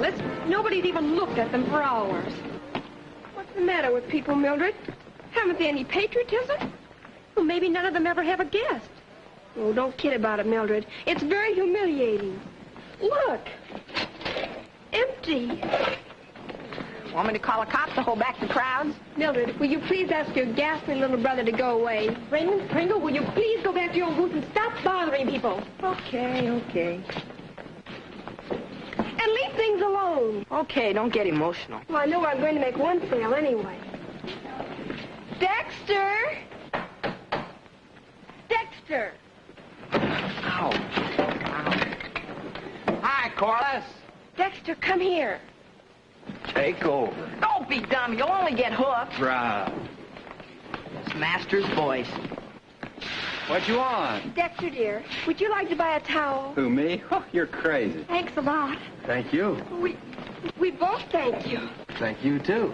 Corliss. Nobody's even looked at them for hours. What's the matter with people, Mildred? Haven't they any patriotism? Well, maybe none of them ever have a guest. Oh, don't kid about it, Mildred. It's very humiliating. Look. Empty. Want me to call a cop to hold back the crowds? Mildred, will you please ask your ghastly little brother to go away? Raymond Pringle, will you please go back to your booth and stop bothering people? Okay. And leave things alone. Okay, don't get emotional. Well, I know I'm going to make one sale anyway. Dexter! Dexter! Ow. Hi, Corliss. Dexter, come here. Take over. Don't be dumb. You'll only get hooked. Right. It's Master's voice. What you want? Dexter, dear, would you like to buy a towel? Who, me? Oh, you're crazy. Thanks a lot. Thank you. We both thank you. Thank you, too.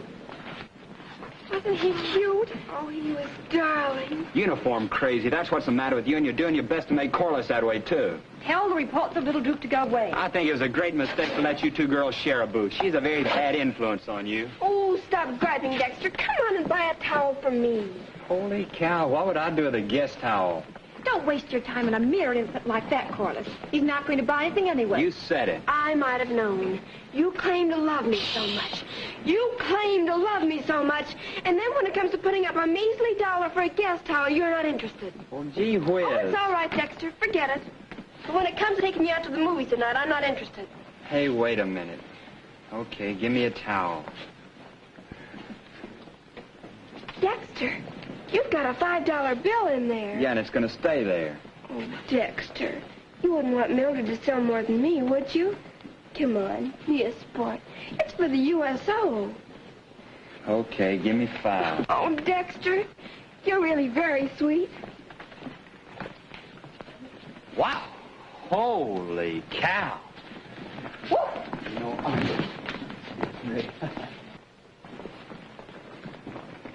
Wasn't he cute? Oh, he was darling. Uniform crazy. That's what's the matter with you, and you're doing your best to make Corliss that way, too. Tell the report the little Duke to go away. I think it was a great mistake to let you two girls share a booth. She's a very bad influence on you. Oh, stop griping, Dexter. Come on and buy a towel for me. Holy cow, what would I do with a guest towel? Don't waste your time on a mere infant like that, Corliss. He's not going to buy anything anyway. You said it. I might have known. You claim to love me so much. You claim to love me so much. And then when it comes to putting up a measly $1 for a guest towel, you're not interested. Well, gee whiz. Oh, it's all right, Dexter. Forget it. But when it comes to taking you out to the movies tonight, I'm not interested. Hey, wait a minute. Okay, give me a towel. Dexter, you've got a $5 bill in there. Yeah, and it's going to stay there. Oh, Dexter, you wouldn't want Mildred to sell more than me, would you? Come on, be a sport. It's for the USO. Okay, give me 5. Oh, Dexter, you're really very sweet. Wow. Holy cow. Woo! You know,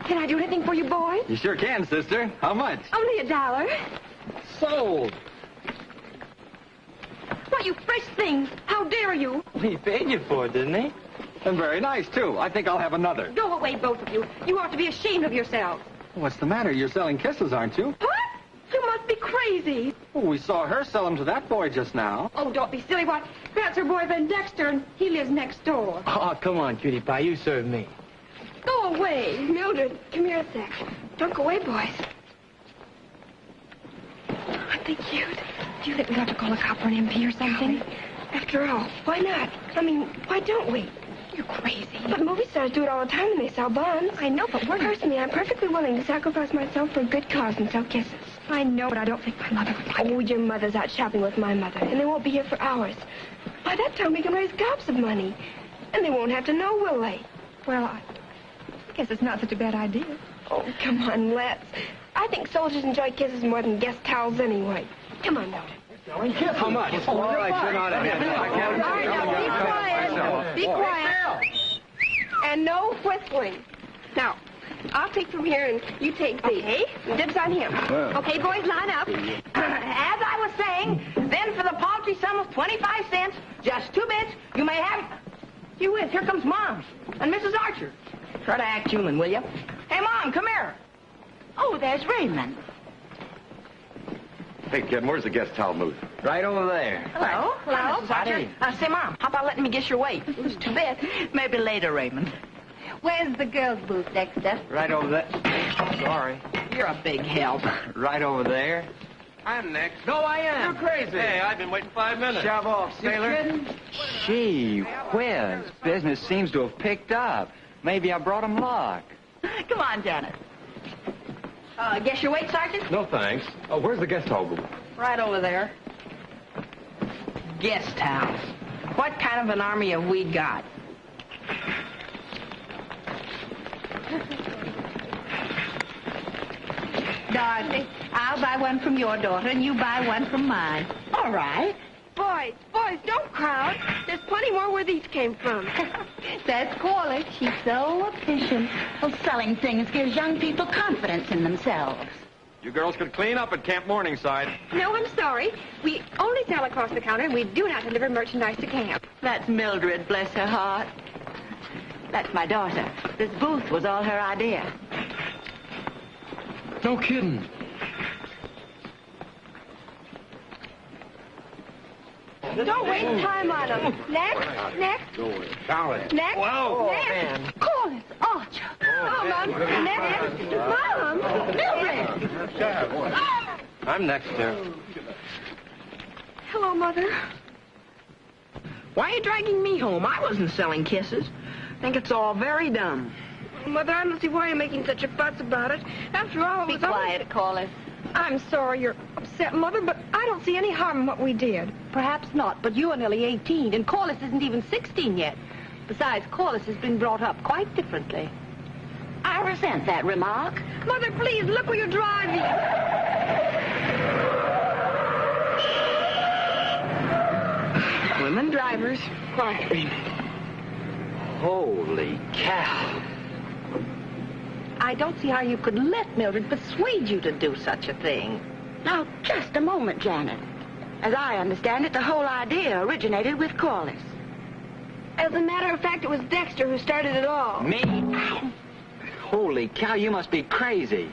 Can I do anything for you, boys? You sure can, sister. How much? Only $1. Sold. Why, you fresh things! How dare you? He paid you for it, didn't he? And very nice, too. I think I'll have another. Go away, both of you. You ought to be ashamed of yourselves. What's the matter? You're selling kisses, aren't you? What? You must be crazy. Well, we saw her sell them to that boy just now. Oh, don't be silly. Why, that's her boyfriend, Dexter, and he lives next door. Oh, come on, cutie pie. You serve me. Go away. Mildred, come here a sec. Don't go away, boys. Aren't they cute? Do you think we ought to call a cop or an MP or something? After all, why not? I mean, why don't we? You're crazy. But movie stars do it all the time when they sell bonds. I know, but we're... Personally, I'm perfectly willing to sacrifice myself for a good cause and sell kisses. I know, but I don't think my mother would like it. Oh, your mother's out shopping with my mother, and they won't be here for hours. By that time, we can raise gobs of money. And they won't have to know, will they? Well, I guess it's not such a bad idea. Oh, come on, let's. I think soldiers enjoy kisses more than guest towels anyway. Come on, Mildred. How much? All right, you're not a man. All right, now, be quiet. Be quiet. And no whistling. Now, I'll take from here and you take these. Okay. Dibs on him. Okay, boys, line up. As I was saying, then for the paltry sum of 25 cents, just 2 bits, you may have... Gee whiz, here comes Mom and Mrs. Archer. Try to act human, will you? Hey, Mom, come here. Oh, there's Raymond. Hey, kid, where's the guest towel booth? Right over there. Hello. Hello, Mrs. Archer. Howdy. Say, Mom, how about letting me guess your weight? It was 2 bits. Maybe later, Raymond. Where's the girls' booth, Dexter? Right over there. Sorry. You're a big help. Right over there. I'm next. No, I am. You're crazy. Hey, I've been waiting 5 minutes. Shove off, sailor. Gee whiz. Business seems to have picked up. Maybe I brought him luck. Come on, Janet. Guess your weight, Sergeant? No, thanks. Oh, where's the guest towel booth? Right over there. Guest towels. What kind of an army have we got? Dorothy, I'll buy one from your daughter, and you buy one from mine. All right. Boys, don't crowd. There's plenty more where these came from. That's Corliss. She's so efficient. Well, selling things gives young people confidence in themselves. You girls could clean up at Camp Morningside. No, I'm sorry. We only sell across the counter, and we do not deliver merchandise to camp. That's Mildred, bless her heart. That's my daughter. This booth was all her idea. No kidding. Don't waste time on them. Next. Charlie. Next. Whoa, Next. man. Corliss Archer. Oh, Mom. Next. Mom. Mildred. I'm Dexter. Hello, Mother. Why are you dragging me home? I wasn't selling kisses. I think it's all very dumb. Mother, I don't see why you're making such a fuss about it. After all, it Be was only... quiet, Corliss. I'm sorry you're upset, Mother, but I don't see any harm in what we did. Perhaps not, but you are nearly 18, and Corliss isn't even 16 yet. Besides, Corliss has been brought up quite differently. I resent that remark. Mother, please, look where you're driving. Women drivers. Quietly. Holy cow. I don't see how you could let Mildred persuade you to do such a thing. Now, just a moment, Janet. As I understand it, the whole idea originated with Corliss. As a matter of fact, it was Dexter who started it all. Me? Holy cow, you must be crazy.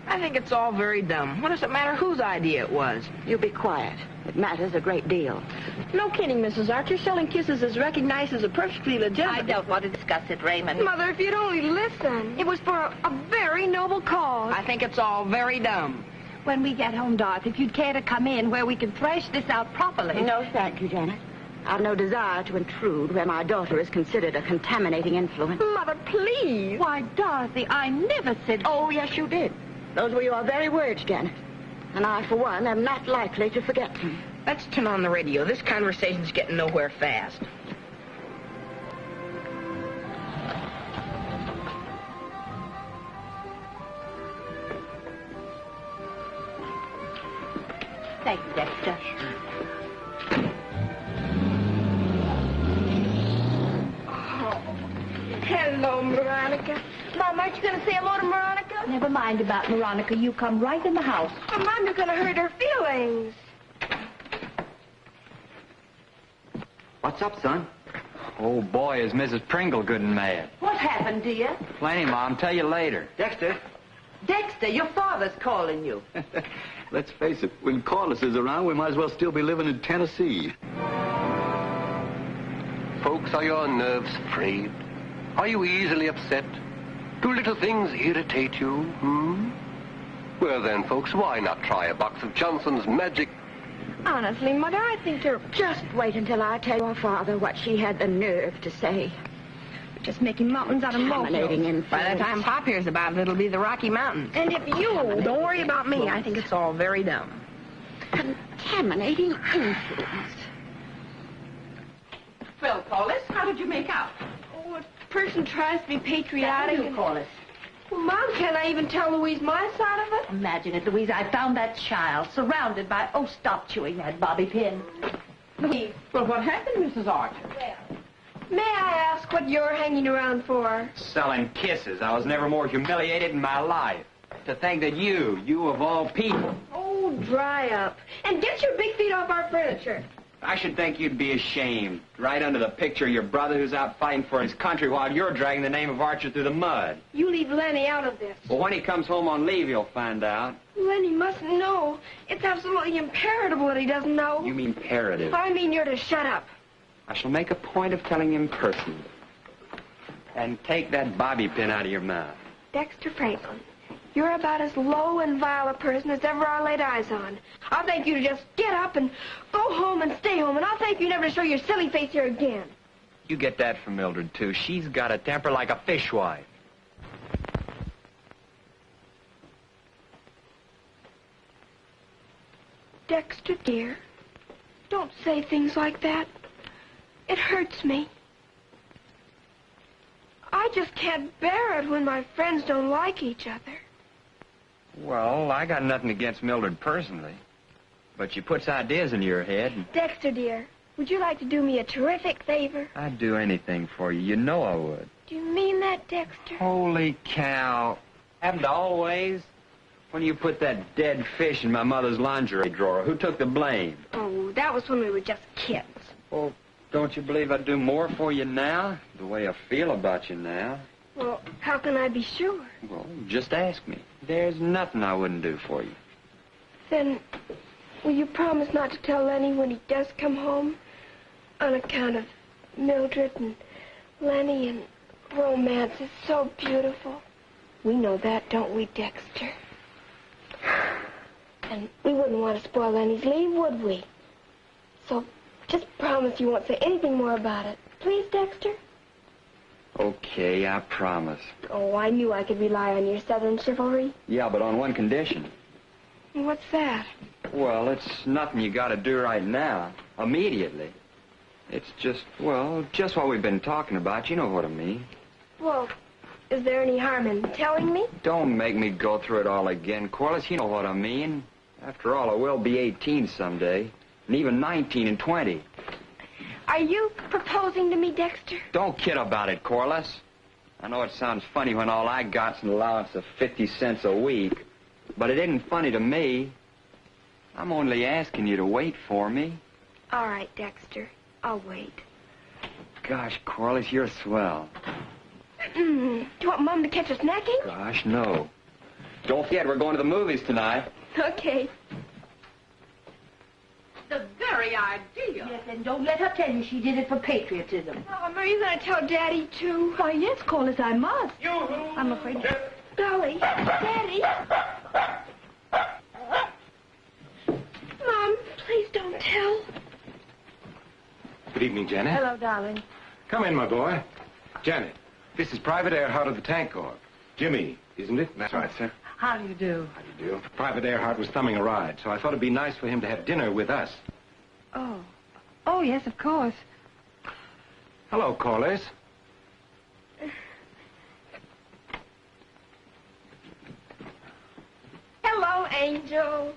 I think it's all very dumb. What does it matter whose idea it was? You be quiet. It matters a great deal. No kidding, Mrs. Archer. Selling kisses is recognized as a perfectly legitimate... I don't want to discuss it, Raymond. Mother, if you'd only listen. It was for a very noble cause. I think it's all very dumb. When we get home, Dorothy, if you'd care to come in where we can thresh this out properly. No, thank you, Janet. I've no desire to intrude where my daughter is considered a contaminating influence. Mother, please. Why, Dorothy, I never said... Oh, yes, you did. Those were your very words, Janet. And I, for one, am not likely to forget them. Let's turn on the radio. This conversation's getting nowhere fast. Thank you, Dexter. Hello, Veronica. Mom, aren't you going to say hello to Veronica? Never mind about Veronica. You come right in the house. But, Mom, you're going to hurt her feelings. What's up, son? Oh, boy, is Mrs. Pringle good and mad. What happened, dear? Plenty, Mom. Tell you later. Dexter. Dexter, your father's calling you. Let's face it, when Corliss is around, we might as well still be living in Tennessee. Folks, are your nerves frayed? Are you easily upset? Do little things irritate you? Well then, folks, why not try a box of Johnson's Magic? Honestly, Mother, I think you're Just wait until I tell your father what she had the nerve to say. just making mountains out of Contaminating molehills. influence. By the time Pop hears about it, it'll be the Rocky Mountains. And if you... Don't worry about me. I think it's all very dumb. Contaminating influence. Well, Corliss, how did you make out? Oh, a person tries to be patriotic. and- Corliss. Well, Mom, can't I even tell Louise my side of it? Imagine it, Louise. I found that child surrounded by... Oh, stop chewing that bobby pin. Louise. Well, what happened, Mrs. Archer? May I ask what you're hanging around for? Selling kisses. I was never more humiliated in my life. To think that you of all people... Oh, dry up. And get your big feet off our furniture. I should think you'd be ashamed. Right under the picture of your brother who's out fighting for his country while you're dragging the name of Archer through the mud. You leave Lenny out of this. Well, when he comes home on leave, you'll find out. Lenny mustn't know. It's absolutely imperative that he doesn't know. You mean imperative. I mean you're to shut up. I shall make a point of telling him personally. And take that bobby pin out of your mouth. Dexter Franklin, you're about as low and vile a person as ever I laid eyes on. I'll thank you to just get up and go home and stay home, and I'll thank you never to show your silly face here again. You get that from Mildred, too. She's got a temper like a fishwife. Dexter, dear, don't say things like that. It hurts me. I just can't bear it when my friends don't like each other. Well, I got nothing against Mildred personally. But she puts ideas into your head. And Dexter, dear, would you like to do me a terrific favor? I'd do anything for you. You know I would. Do you mean that, Dexter? Holy cow. Haven't always? When you put that dead fish in my mother's lingerie drawer, who took the blame? Oh, that was when we were just kids. Well, don't you believe I'd do more for you now? The way I feel about you now. Well, how can I be sure? Well, just ask me. There's nothing I wouldn't do for you. Then, will you promise not to tell Lenny when he does come home? On account of Mildred and Lenny and romance is so beautiful. We know that, don't we, Dexter? And we wouldn't want to spoil Lenny's leave, would we? So, just promise you won't say anything more about it. Please, Dexter? Okay, I promise. Oh, I knew I could rely on your southern chivalry. Yeah, but on one condition. What's that? Well, it's nothing you gotta do right now, immediately. It's just, well, just what we've been talking about. You know what I mean. Well, is there any harm in telling me? Don't make me go through it all again, Corliss. You know what I mean. After all, I will be 18 someday, and even 19 and 20. Are you proposing to me, Dexter? Don't kid about it, Corliss. I know it sounds funny when all I got's an allowance of 50 cents a week, but it isn't funny to me. I'm only asking you to wait for me. All right, Dexter. I'll wait. Gosh, Corliss, you're swell. Do you want Mom to catch us snacking? Gosh, no. Don't forget, we're going to the movies tonight. Okay. The very idea. Yes, and don't let her tell you she did it for patriotism. Mom, are you going to tell Daddy, too? Why, yes, Corliss, I must. I'm afraid. Dolly, Daddy. Mom, please don't tell. Good evening, Janet. Hello, darling. Come in, my boy. Janet, this is Private Earhart of the Tank Corps. Jimmy, isn't it? That's right, sir. How do you do? How do you do? Private Earhart was thumbing a ride, so I thought it'd be nice for him to have dinner with us. Oh. Oh, yes, of course. Hello, Corliss. Hello, Angel.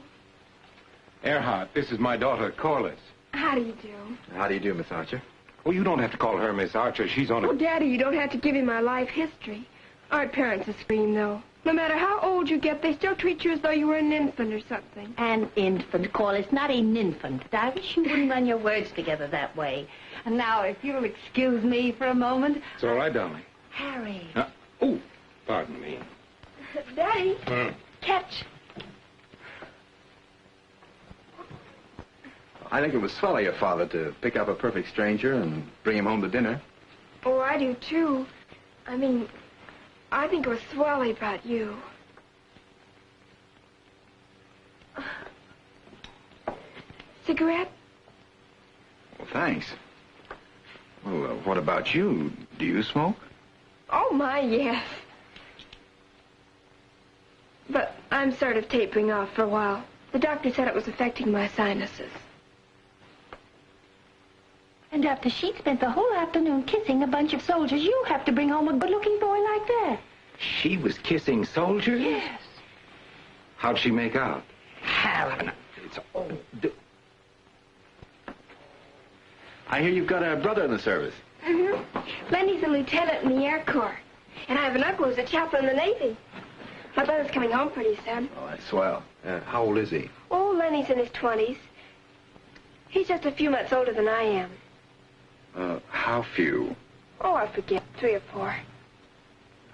Earhart, this is my daughter, Corliss. How do you do? How do you do, Miss Archer? Well, you don't have to call her Miss Archer. She's on Oh, a... Daddy, you don't have to give me my life history. Our parents are scream, though. No matter how old you get, they still treat you as though you were an infant or something. An infant, Corliss, not a ninfant. I wish you wouldn't run your words together that way. And now, if you'll excuse me for a moment... It's all right, darling. Harry. Oh, pardon me. Daddy, catch. I think it was swell of your father to pick up a perfect stranger and bring him home to dinner. Oh, I do, too. I mean, I think it was swelly about you. Cigarette? Well, thanks. Well, what about you? Do you smoke? Oh, my, yes. But I'm sort of tapering off for a while. The doctor said it was affecting my sinuses. And after she'd spent the whole afternoon kissing a bunch of soldiers, you have to bring home a good-looking boy like that. She was kissing soldiers? Yes. How'd she make out? Harry. It's... I hear you've got a brother in the service. Mm-hmm. Lenny's a lieutenant in the Air Corps. And I have an uncle who's a chaplain in the Navy. My brother's coming home pretty soon. Oh, that's swell. How old is he? Oh, Lenny's in his 20s. He's just a few months older than I am. How few? Oh, I forget. 3 or 4.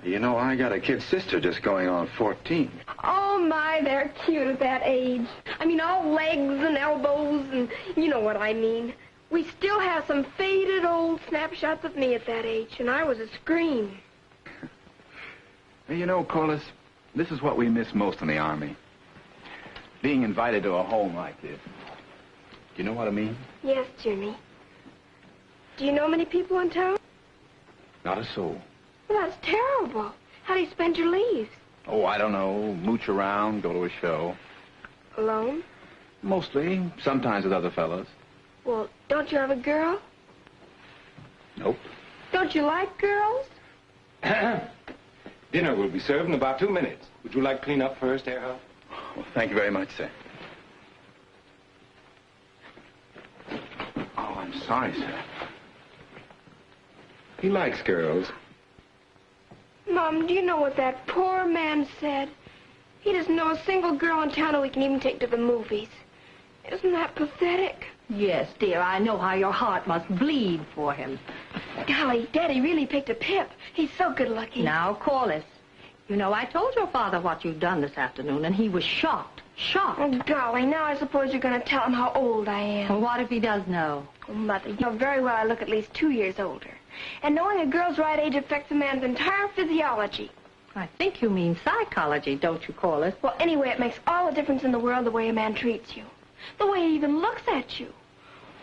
You know, I got a kid sister just going on 14. Oh, my, they're cute at that age. I mean, all legs and elbows and you know what I mean. We still have some faded old snapshots of me at that age, and I was a scream. You know, Corliss, this is what we miss most in the Army. Being invited to a home like this. Do you know what I mean? Yes, Jimmy. Do you know many people in town? Not a soul. Well, that's terrible. How do you spend your leaves? Oh, I don't know. Mooch around, go to a show. Alone? Mostly. Sometimes with other fellows. Well, don't you have a girl? Nope. Don't you like girls? Dinner will be served in about 2 minutes. Would you like to clean up first, Earhart? Well, thank you very much, sir. Oh, I'm sorry, sir. He likes girls. Mom, do you know what that poor man said? He doesn't know a single girl in town who he can even take to the movies. Isn't that pathetic? Yes, dear, I know how your heart must bleed for him. Golly, Daddy really picked a pip. He's so good looking. Now, Corliss, you know, I told your father what you've done this afternoon, and he was shocked. Shocked. Oh, golly, now I suppose you're going to tell him how old I am. Well, what if he does know? Oh, Mother, you know very well I look at least 2 years older. And knowing a girl's right age affects a man's entire physiology. I think you mean psychology, don't you, Corliss? Well, anyway, it makes all the difference in the world the way a man treats you. The way he even looks at you.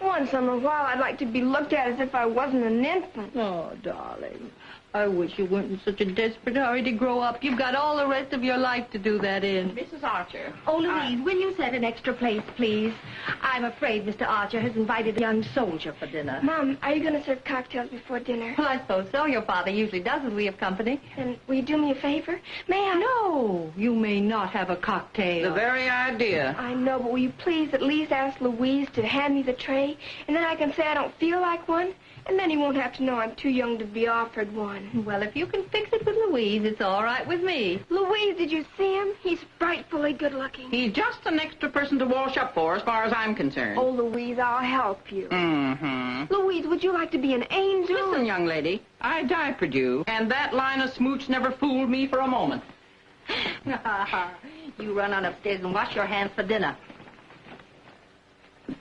Once in a while, I'd like to be looked at as if I wasn't an infant. Oh, darling, I wish you weren't in such a desperate hurry to grow up. You've got all the rest of your life to do that in. Mrs. Archer. Oh, Louise, will you set an extra place, please? I'm afraid Mr. Archer has invited a young soldier for dinner. Mom, are you going to serve cocktails before dinner? Well, I suppose so. Your father usually does as we have company. Then will you do me a favor? May I? No, you may not have a cocktail. The very idea. I know, but will you please at least ask Louise to hand me the tray? And then I can say I don't feel like one. And then he won't have to know I'm too young to be offered one. Well, if you can fix it with Louise, it's all right with me. Louise, did you see him? He's frightfully good looking. He's just an extra person to wash up for, as far as I'm concerned. Oh, Louise, I'll help you. Mm-hmm. Louise, would you like to be an angel? Listen, young lady, I diapered you, and that line of smooch never fooled me for a moment. You run on upstairs and wash your hands for dinner.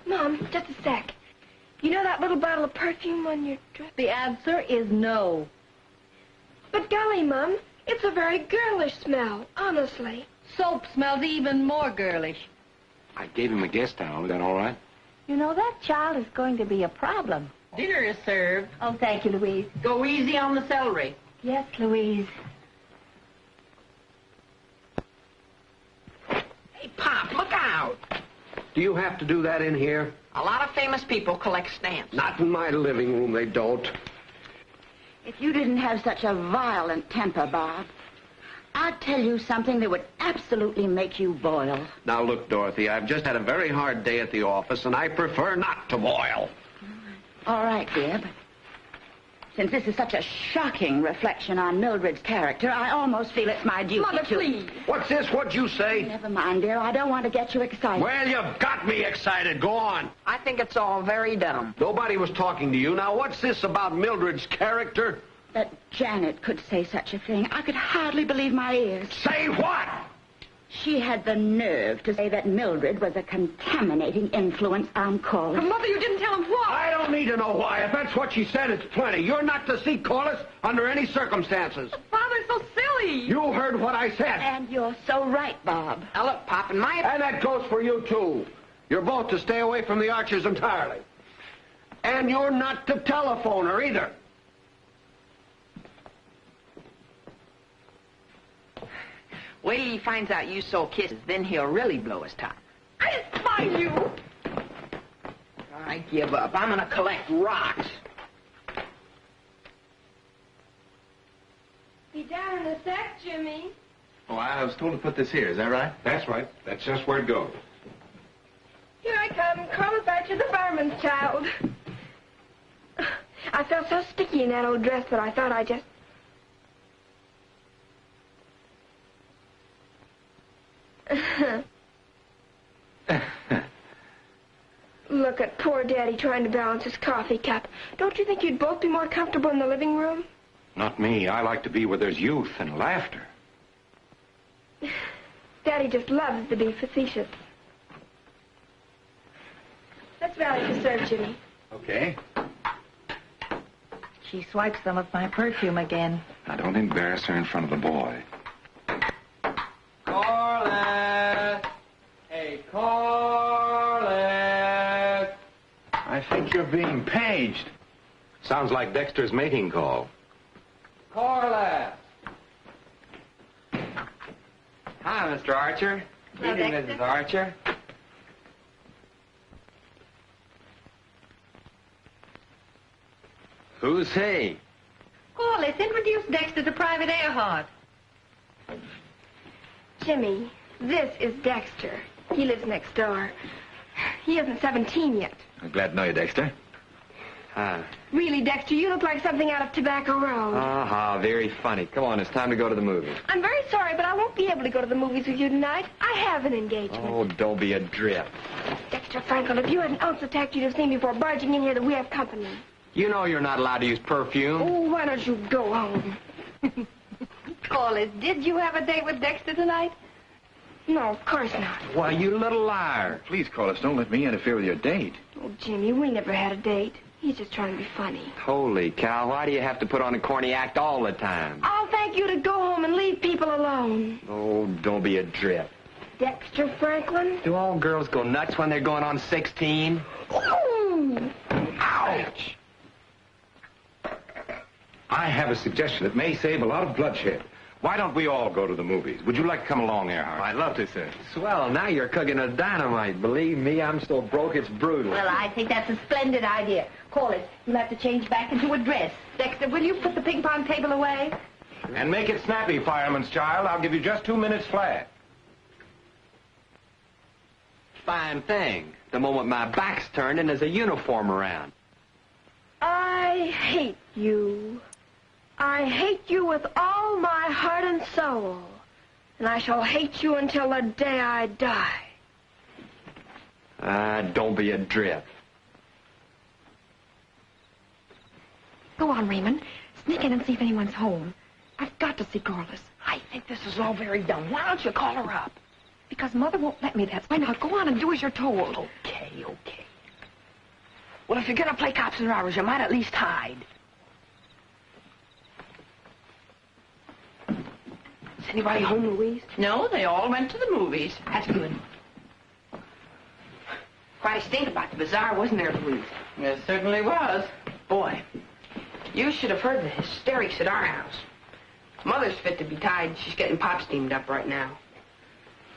Mom, just a sec. You know that little bottle of perfume on your dress? The answer is no. But golly, Mom, it's a very girlish smell, honestly. Soap smells even more girlish. I gave him a guest towel. Is that all right? You know, that child is going to be a problem. Dinner is served. Oh, thank you, Louise. Go easy on the celery. Yes, Louise. Hey, Pop, look out. Do you have to do that in here? A lot of famous people collect stamps. Not in my living room, they don't. If you didn't have such a violent temper, Bob, I'd tell you something that would absolutely make you boil. Now, look, Dorothy, I've just had a very hard day at the office, and I prefer not to boil. All right, dear, but since this is such a shocking reflection on Mildred's character, I almost feel it's my duty Mother, to... please. What's this? What'd you say? Never mind, dear. I don't want to get you excited. Well, you've got me excited. Go on. I think it's all very dumb. Nobody was talking to you. Now, what's this about Mildred's character? That Janet could say such a thing. I could hardly believe my ears. Say what? She had the nerve to say that Mildred was a contaminating influence on Corliss. But, Mother, you didn't tell him why. I don't need to know why. If that's what she said, it's plenty. You're not to see Corliss under any circumstances. Father's so silly. You heard what I said. And you're so right, Bob. Now, look, Pop, in my... And that goes for you, too. You're both to stay away from the Archers entirely. And you're not to telephone her, either. Wait till he finds out you sold kisses, then he'll really blow his top. I didn't find you. I give up. I'm gonna collect rocks. Be down in a sec, Jimmy. Oh, I was told to put this here. Is that right? That's right. That's just where it goes. Here I come, Corliss Archer, the fireman's child. I felt so sticky in that old dress that I thought I just... Look at poor Daddy trying to balance his coffee cup. Don't you think you'd both be more comfortable in the living room? Not me. I like to be where there's youth and laughter. Daddy just loves to be facetious. That's Valley to serve, Jimmy. Okay. She swiped some of my perfume again. Now, don't embarrass her in front of the boy. Corliss! Hey, Corliss! I think you're being paged. Sounds like Dexter's mating call. Corliss! Hi, Mr. Archer. Hello, Evening, Dexter. Mrs. Archer. Who's he? Corliss, introduce Dexter to Private Earhart. Jimmy, this is Dexter. He lives next door. He isn't 17 yet. I'm glad to know you, Dexter. Huh. Really, Dexter, you look like something out of Tobacco Road. Uh-huh, very funny. Come on, it's time to go to the movies. I'm very sorry, but I won't be able to go to the movies with you tonight. I have an engagement. Oh, don't be a drip. Dexter Franklin, if you had an ounce of tact, you'd have seen before barging in here that we have company. You know you're not allowed to use perfume. Oh, why don't you go home? Corliss, did you have a date with Dexter tonight? No, of course not. Why, you little liar. Please, Corliss, don't let me interfere with your date. Oh, Jimmy, we never had a date. He's just trying to be funny. Holy cow, why do you have to put on a corny act all the time? I'll thank you to go home and leave people alone. Oh, don't be a drip. Dexter Franklin? Do all girls go nuts when they're going on 16? Ooh. Ouch! I have a suggestion that may save a lot of bloodshed. Why don't we all go to the movies? Would you like to come along, Earhart? I'd love to, sir. Swell, now you're cooking a dynamite. Believe me, I'm so broke it's brutal. Well, I think that's a splendid idea. Corliss, you'll have to change back into a dress. Dexter, will you put the ping pong table away? And make it snappy, fireman's child. I'll give you just 2 minutes flat. Fine thing. The moment my back's turned and there's a uniform around. I hate you. I hate you with all my heart and soul. And I shall hate you until the day I die. Don't be a drip. Go on, Raymond. Sneak in and see if anyone's home. I've got to see Corliss. I think this is all very dumb. Why don't you call her up? Because Mother won't let me. That's why. Now, go on and do as you're told. Okay. Well, if you're going to play cops and robbers, you might at least hide. Is anybody home, Louise? No, they all went to the movies. That's good. Quite a stink about the bazaar, wasn't there, Louise? There certainly was. Boy, you should have heard the hysterics at our house. Mother's fit to be tied. She's getting pop steamed up right now.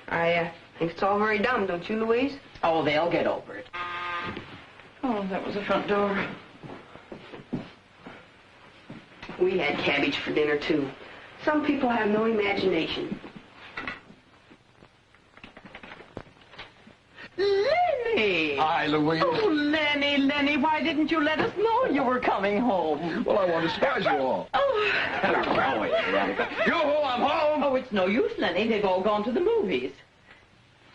I think it's all very dumb, don't you, Louise? Oh, they'll get over it. Oh, that was the front door. We had cabbage for dinner, too. Some people have no imagination. Lenny! Hi, Louise. Oh, Lenny, why didn't you let us know you were coming home? Well, I wanted to surprise you all. Oh. Hello, Veronica. Yoo-hoo, I'm home. Oh, it's no use, Lenny. They've all gone to the movies.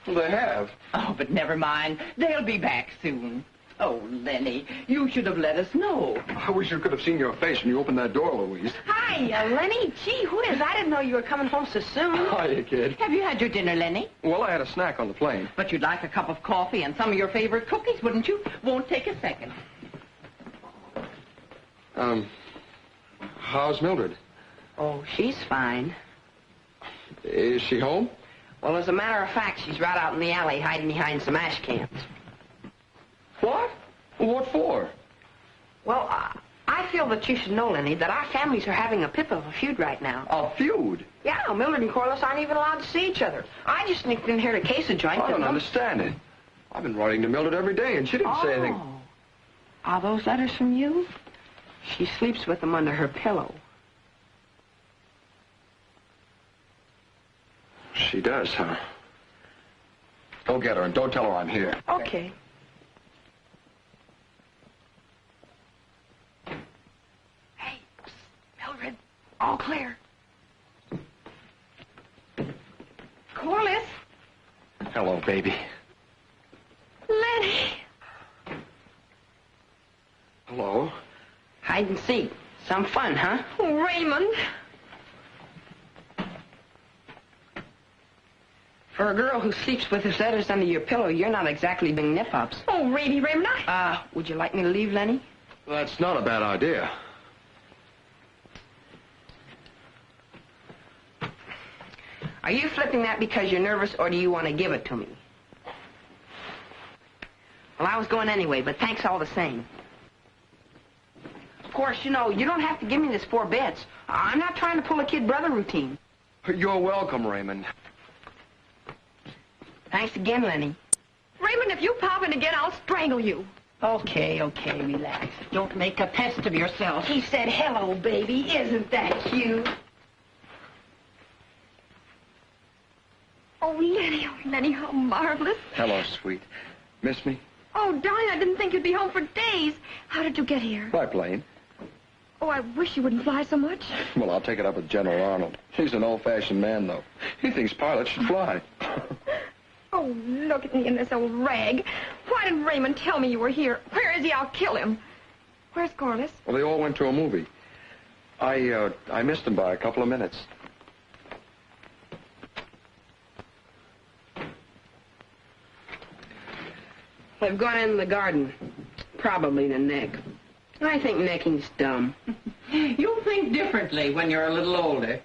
They have. Oh, but never mind. They'll be back soon. Oh, Lenny, you should have let us know. I wish you could have seen your face when you opened that door, Louise. Hi, Lenny. Gee whiz, I didn't know you were coming home so soon. Hiya, kid. Have you had your dinner, Lenny? Well, I had a snack on the plane. But you'd like a cup of coffee and some of your favorite cookies, wouldn't you? Won't take a second. How's Mildred? Oh, she's fine. Is she home? Well, as a matter of fact, she's right out in the alley hiding behind some ash cans. What? What for? Well, I feel that you should know, Lenny, that our families are having a pip of a feud right now. A feud? Yeah, Mildred and Corliss aren't even allowed to see each other. I just sneaked in here to case a joint. I don't understand it. I've been writing to Mildred every day, and she didn't say anything. Are those letters from you? She sleeps with them under her pillow. She does, huh? Go get her, and don't tell her I'm here. Okay. Hey, Mildred, all clear. Corliss? Hello, baby. Lenny. Hello? Hide and seek. Some fun, huh? Oh, Raymond. For a girl who sleeps with her letters under your pillow, you're not exactly being nip-ups. Oh, really, Raymond, Would you like me to leave, Lenny? That's not a bad idea. Are you flipping that because you're nervous, or do you want to give it to me? Well, I was going anyway, but thanks all the same. Of course, you know, you don't have to give me this 4 bits. I'm not trying to pull a kid brother routine. You're welcome, Raymond. Thanks again, Lenny. Raymond, if you pop in again, I'll strangle you. Okay, relax. Don't make a pest of yourself. He said, hello, baby. Isn't that cute? Oh, Lenny, how marvelous. Hello, sweet. Miss me? Oh, darling, I didn't think you'd be home for days. How did you get here? By plane. Oh, I wish you wouldn't fly so much. Well, I'll take it up with General Arnold. He's an old-fashioned man, though. He thinks pilots should fly. Oh, look at me in this old rag. Why didn't Raymond tell me you were here? Where is he? I'll kill him. Where's Corliss? Well, they all went to a movie. I missed him by a couple of minutes. They've gone in the garden. Probably to neck. I think necking's dumb. You'll think differently when you're a little older.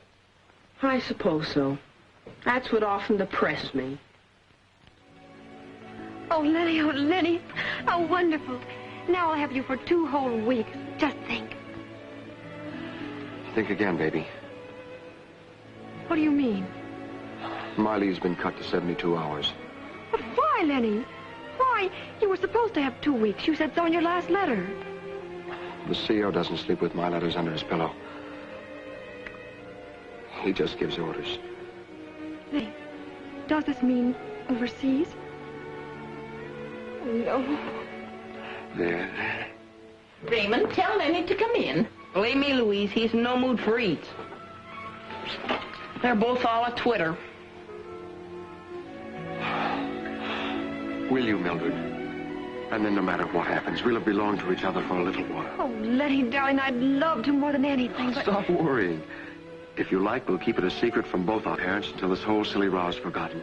I suppose so. That's what often depressed me. Oh, Lenny, how wonderful. Now I'll have you for 2 whole weeks. Just think. Think again, baby. What do you mean? Miley's been cut to 72 hours. But why, Lenny? Why? You were supposed to have 2 weeks. You said so in your last letter. The CO doesn't sleep with my letters under his pillow. He just gives orders. Lenny, does this mean overseas? Oh, no. There. Raymond, tell Lenny to come in. Believe me, Louise, he's in no mood for eats. They're both all a Twitter. Will you, Mildred? And then no matter what happens, we'll have belonged to each other for a little while. Oh, Lenny, darling, I'd love to more than anything, but... Stop worrying. If you like, we'll keep it a secret from both our parents until this whole silly row's forgotten.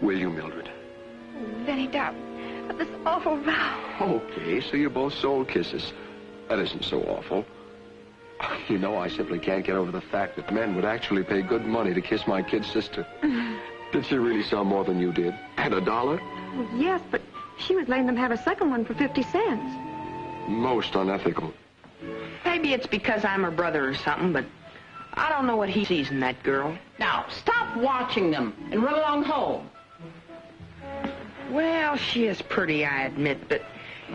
Will you, Mildred? Oh, Lenny, darling, but this awful row... Okay, so you both soul kisses. That isn't so awful. You know, I simply can't get over the fact that men would actually pay good money to kiss my kid sister. Did she really sell more than you did? And $1? Well, yes, but she was letting them have a second one for 50 cents. Most unethical. Maybe it's because I'm her brother or something, but I don't know what he sees in that girl. Now, stop watching them and run along home. Well, she is pretty, I admit, but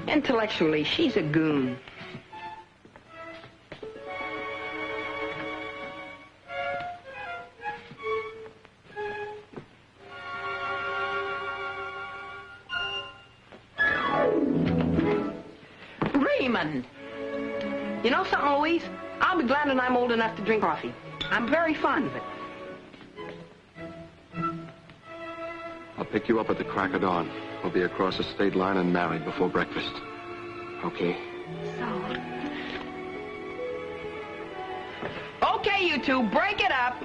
intellectually, she's a goon. Raymond! You know something, Louise? I'll be glad when I'm old enough to drink coffee. I'm very fond of it. I'll pick you up at the crack of dawn. We'll be across the state line and married before breakfast. Okay? Okay, you two, break it up.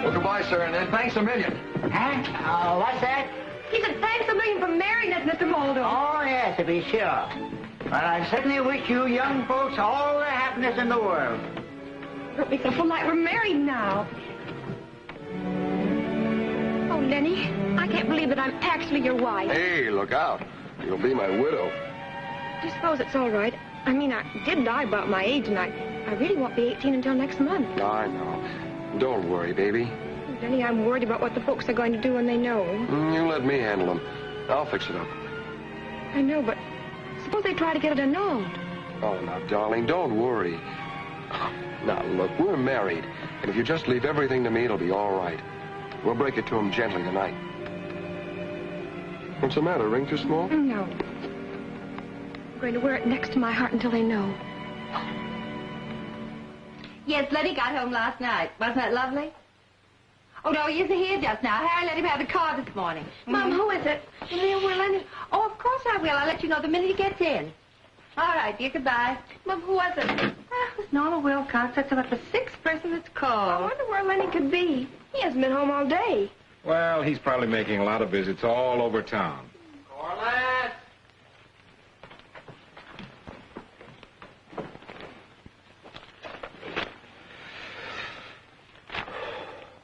Well, goodbye, sir, and thanks a million. Huh? What's that? He said thanks a million for marrying us, Mr. Mulder. Oh, yes, to be sure. Well, I certainly wish you young folks all the happiness in the world. Don't make it feel like we're married now. Oh, Lenny, I can't believe that I'm actually your wife. Hey, look out. You'll be my widow. Do you suppose it's all right? I mean, I did lie about my age, and I really won't be 18 until next month. I know. Don't worry, baby. Lenny, I'm worried about what the folks are going to do when they know. You let me handle them. I'll fix it up. I know, but suppose they try to get it annulled. Oh, now, darling, don't worry. Now, look, we're married. And if you just leave everything to me, it'll be all right. We'll break it to him gently tonight. What's the matter? Ring too small? No. I'm going to wear it next to my heart until they know. Yes, Lenny got home last night. Wasn't that lovely? Oh, no, he isn't here just now. Harry let him have the car this morning. Mom, who is it? Will Lenny? Oh, of course I will. I'll let you know the minute he gets in. All right, dear, goodbye. Mom, who was it? It's Norma Wilcox. That's about the 6th person that's called. I wonder where Lenny could be. He hasn't been home all day. Well, he's probably making a lot of visits all over town. Corliss!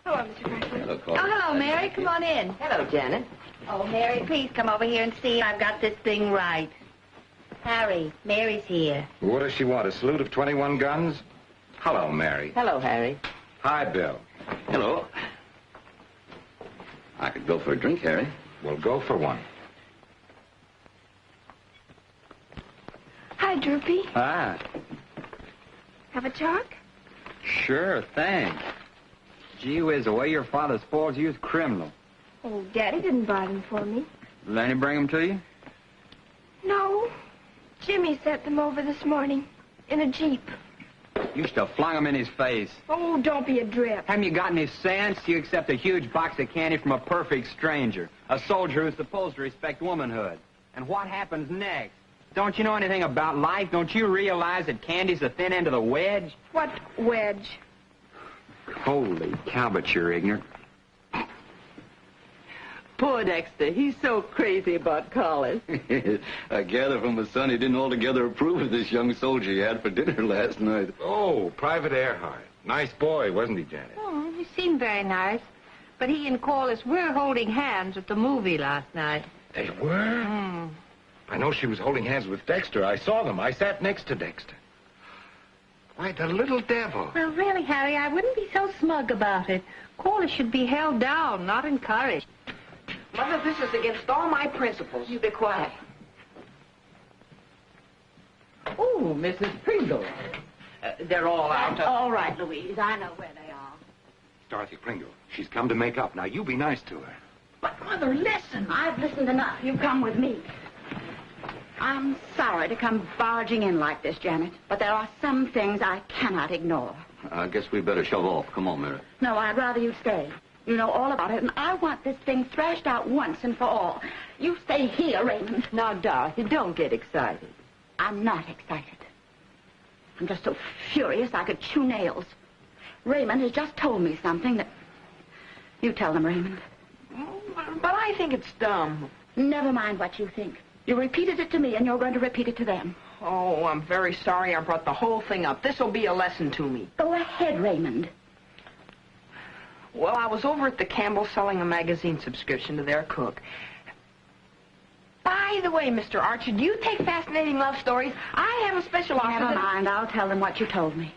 Hello, Mr. Franklin. Hello, Oh, Corliss. hello, Mary. Come on in. Hello, Janet. Oh, Mary, please come over here and see I've got this thing right. Harry, Mary's here. What does she want, a salute of 21 guns? Hello, Mary. Hello, Harry. Hi, Bill. Hello. I could go for a drink, Harry. We'll go for one. Hi, Droopy. Ah, Have a chalk? sure, thanks. Gee whiz, the way your father spoils you is criminal. Oh, Daddy didn't buy them for me. Lenny bring them to you? No. Jimmy sent them over this morning in a Jeep. You should have flung them in his face. Oh, don't be a drip. Haven't you got any sense? You accept a huge box of candy from a perfect stranger, a soldier who's supposed to respect womanhood. And what happens next? Don't you know anything about life? Don't you realize that candy's the thin end of the wedge? What wedge? Holy cow, but you're ignorant. Poor Dexter. He's so crazy about Corliss. I gather from his son he didn't altogether approve of this young soldier he had for dinner last night. Oh, Private Earhart. Nice boy, wasn't he, Janet? Oh, he seemed very nice. But he and Corliss were holding hands at the movie last night. They were? I know she was holding hands with Dexter. I saw them. I sat next to Dexter. Why, the little devil. Well, really, Harry, I wouldn't be so smug about it. Corliss should be held down, not encouraged. Mother, this is against all my principles. You be quiet. Oh, Mrs. Pringle. They're all out. All right, Louise. I know where they are. Dorothy Pringle. She's come to make up. Now, you be nice to her. But, Mother, listen. I've listened enough. You come with me. I'm sorry to come barging in like this, Janet, but there are some things I cannot ignore. I guess we better shove off. Come on, Mary. No, I'd rather you stay. You know all about it, and I want this thing thrashed out once and for all. You stay here, Raymond. Now, Dorothy, don't get excited. I'm not excited. I'm just so furious I could chew nails. Raymond has just told me something that... You tell them, Raymond. But I think it's dumb. Never mind what you think. You repeated it to me, and you're going to repeat it to them. Oh, I'm very sorry I brought the whole thing up. This'll be a lesson to me. Go ahead, Raymond. Well, I was over at the Campbell selling a magazine subscription to their cook. By the way, Mr. Archer, do you take fascinating love stories? I have a special offer. Never mind. I'll tell them what you told me.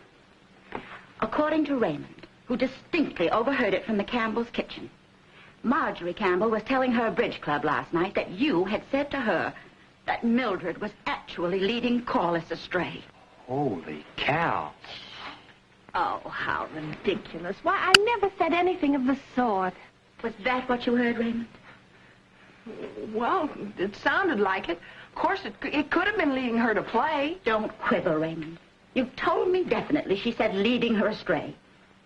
According to Raymond, who distinctly overheard it from the Campbell's kitchen, Marjorie Campbell was telling her bridge club last night that you had said to her that Mildred was actually leading Corliss astray. Holy cow. Oh, how ridiculous. Why, I never said anything of the sort. Was that what you heard, Raymond? Well, it sounded like it. Of course, it could have been leading her to play. Don't quiver, Raymond. You told me definitely she said leading her astray.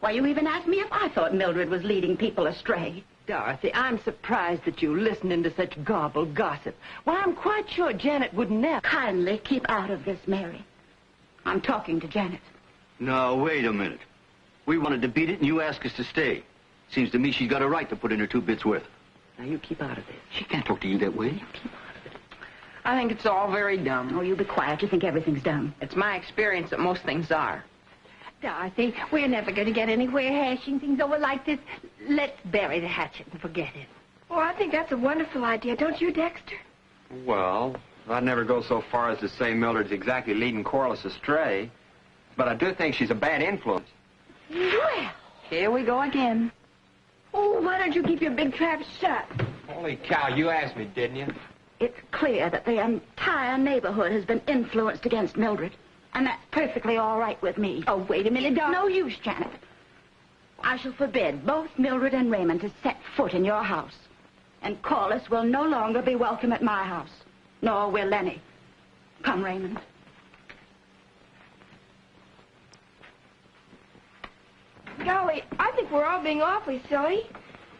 Why, you even asked me if I thought Mildred was leading people astray. Dorothy, I'm surprised that you're listening to such garbled gossip. Why, I'm quite sure Janet would never... Kindly keep out of this, Mary. I'm talking to Janet. Now, wait a minute. We wanted to beat it, and you asked us to stay. Seems to me she's got a right to put in her 2 bits worth. Now, you keep out of this. She can't talk to you that way. I think it's all very dumb. Oh, you be quiet. You think everything's dumb. It's my experience that most things are. Dorothy, we're never going to get anywhere hashing things over like this. Let's bury the hatchet and forget it. Oh, I think that's a wonderful idea, don't you, Dexter? Well, I'd never go so far as to say Mildred's exactly leading Corliss astray. But I do think she's a bad influence. Well, here we go again. Oh, why don't you keep your big trap shut? Holy cow, you asked me, didn't you? It's clear that the entire neighborhood has been influenced against Mildred. And that's perfectly all right with me. Oh, wait a minute, Dorothy. No use, Janet. I shall forbid both Mildred and Raymond to set foot in your house. And Corliss will no longer be welcome at my house. Nor will Lenny. Come, Raymond. Golly, I think we're all being awfully silly.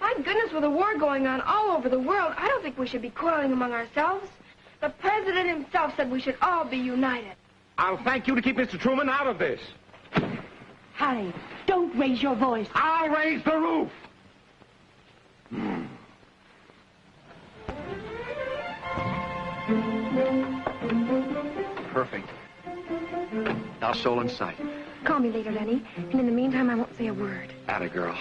My goodness, with a war going on all over the world, I don't think we should be quarreling among ourselves. The president himself said we should all be united. I'll thank you to keep Mr. Truman out of this. Harry, don't raise your voice. I'll raise the roof. Perfect. Now, soul in sight. Call me later, Lenny. And in the meantime, I won't say a word. Atta girl.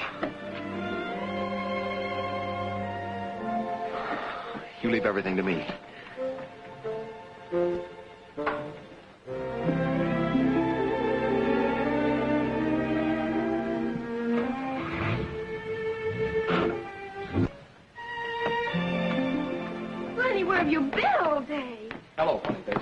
You leave everything to me. Lenny, where have you been all day? Hello, honey face.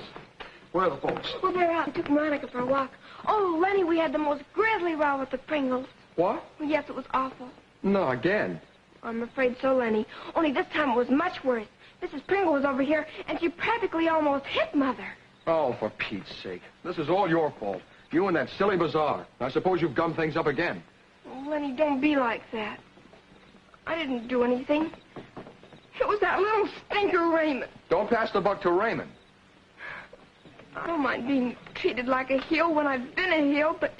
Where are the folks? Well, they're out. I took Monica for a walk. Oh, Lenny, we had the most grisly row with the Pringles. What? Well, yes, it was awful. No, again. I'm afraid so, Lenny. Only this time it was much worse. Mrs. Pringle was over here, and she practically almost hit Mother. Oh, for Pete's sake. This is all your fault. You and that silly bazaar. I suppose you've gummed things up again. Oh, Lenny, don't be like that. I didn't do anything. It was that little stinker Raymond. Don't pass the buck to Raymond. I don't mind being treated like a heel when I've been a heel, but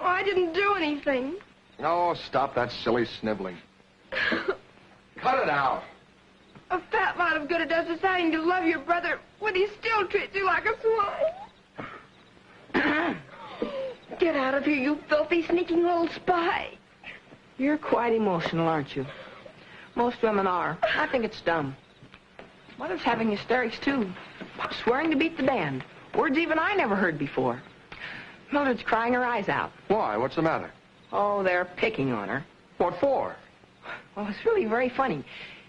I didn't do anything. Oh, stop that silly sniveling. Cut it out. A fat lot of good it does deciding to love your brother when he still treats you like a swine. Get out of here, you filthy, sneaking little spy. You're quite emotional, aren't you? Most women are. I think it's dumb. Mother's having hysterics, too. Pop's swearing to beat the band. Words even I never heard before. Mildred's crying her eyes out. Why? What's the matter? Oh, they're picking on her. What for? Well, it's really very funny.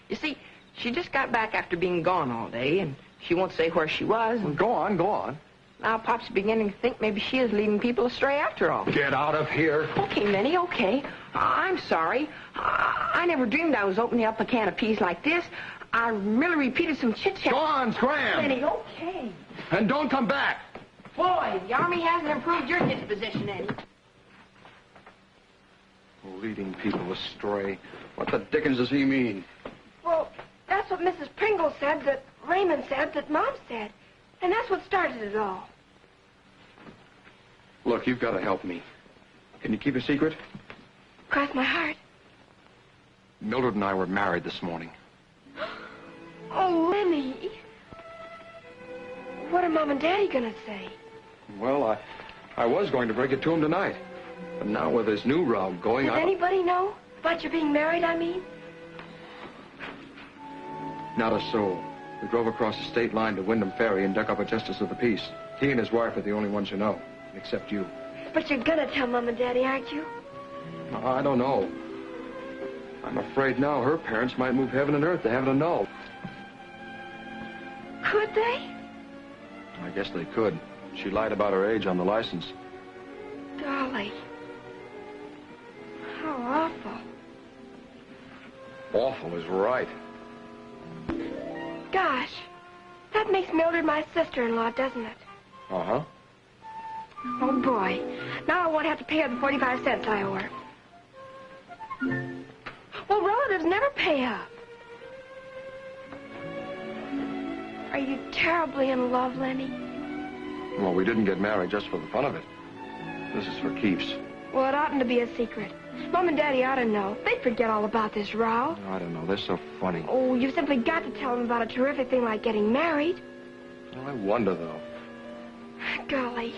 You see, she just got back after being gone all day, and she won't say where she was. Well, go on. Now Pop's beginning to think maybe she is leading people astray after all. Get out of here. Okay, Lenny, okay. I'm sorry. I never dreamed I was opening up a can of peas like this. I merely repeated some chit-chat. Go on, scram. Lenny, okay. And don't come back. Boy, the Army hasn't improved your disposition any. Leading people astray. What the dickens does he mean? Well, that's what Mrs. Pringle said, that Raymond said, that Mom said. And that's what started it all. Look, you've got to help me. Can you keep a secret? Cross my heart. Mildred and I were married this morning. Oh, Lenny. What are Mom and Daddy going to say? Well, I was going to break it to him tonight. But now with this new row going Does anybody know about your being married, I mean? Not a soul. We drove across the state line to Wyndham Ferry and dug up a justice of the peace. He and his wife are the only ones who know, except you. But you're going to tell Mom and Daddy, aren't you? I don't know. I'm afraid now her parents might move heaven and earth to have it annulled. Could they? I guess they could. She lied about her age on the license. Golly. How awful. Awful is right. Gosh. That makes Mildred my sister-in-law, doesn't it? Uh-huh. Oh, boy. Now I won't have to pay her the 45 cents I owe her. Well, relatives never pay up. Are you terribly in love, Lenny? Well, we didn't get married just for the fun of it. This is for keeps. Well, it oughtn't to be a secret. Mom and Daddy ought to know. They'd forget all about this row. I don't know. They're so funny. Oh, you've simply got to tell them about a terrific thing like getting married. Well, I wonder, though. Golly.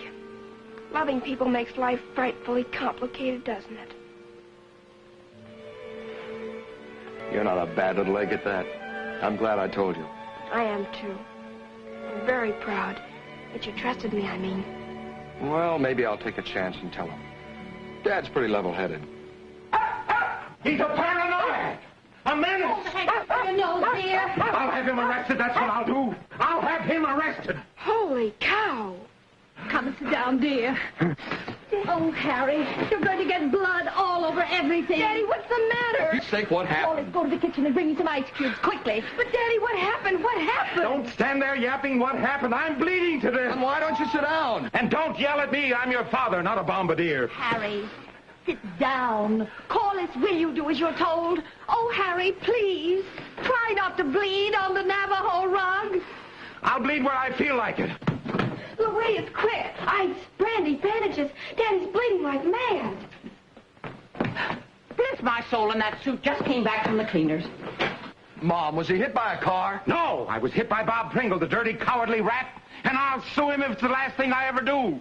Loving people makes life frightfully complicated, doesn't it? You're not a bad little egg at that. I'm glad I told you. I am, too. I'm very proud that you trusted me, I mean. Well, maybe I'll take a chance and tell him. Dad's pretty level-headed. He's a paranoid! A menace! Your nose, dear. I'll have him arrested, that's what I'll do. I'll have him arrested. Holy cow! Come and sit down, dear. Oh, Harry, you're going to get blood all over everything. Daddy, what's the For matter? Pete's sake, what Oh, happened? let's go to the kitchen and bring me some ice cubes, quickly. But, Daddy, what happened? What happened? Don't stand there yapping what happened. I'm bleeding to this. Then why don't you sit down? And don't yell at me. I'm your father, not a bombardier. Harry, sit down. Corliss, will you do as you're told? Oh, Harry, please. Try not to bleed on the Navajo rug. I'll bleed where I feel like it. Louise, quick! Ice, brandy, bandages. Daddy's bleeding like mad. Bless my soul, and that suit just came back from the cleaners. Mom, was he hit by a car? No, I was hit by Bob Pringle, the dirty, cowardly rat, and I'll sue him if it's the last thing I ever do.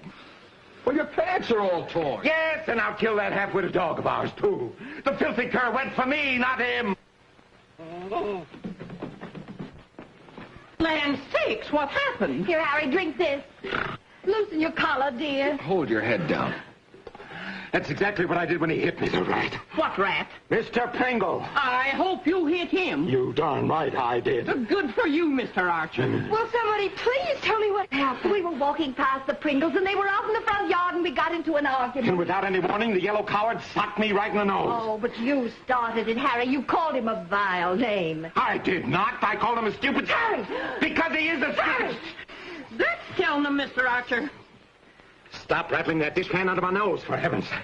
Well, your pants are all torn. Yes, and I'll kill that half-witted dog of ours, too. The filthy cur went for me, not him. Land sakes, what happened? Here, Harry, drink this. Loosen your collar, dear. Hold your head down. That's exactly what I did when he hit me, the rat. What rat? Mr. Pringle. I hope you hit him. You darn right I did. Good for you, Mr. Archer. Will somebody please tell me what happened? We were walking past the Pringles, and they were out in the front yard, and we got into an argument. And without any warning, the yellow coward socked me right in the nose. Oh, but you started it, Harry. You called him a vile name. I did not. I called him a stupid... Harry! Because he is a stupid... That's telling him, Mr. Archer. Stop rattling that dishpan out of my nose, for heaven's sake.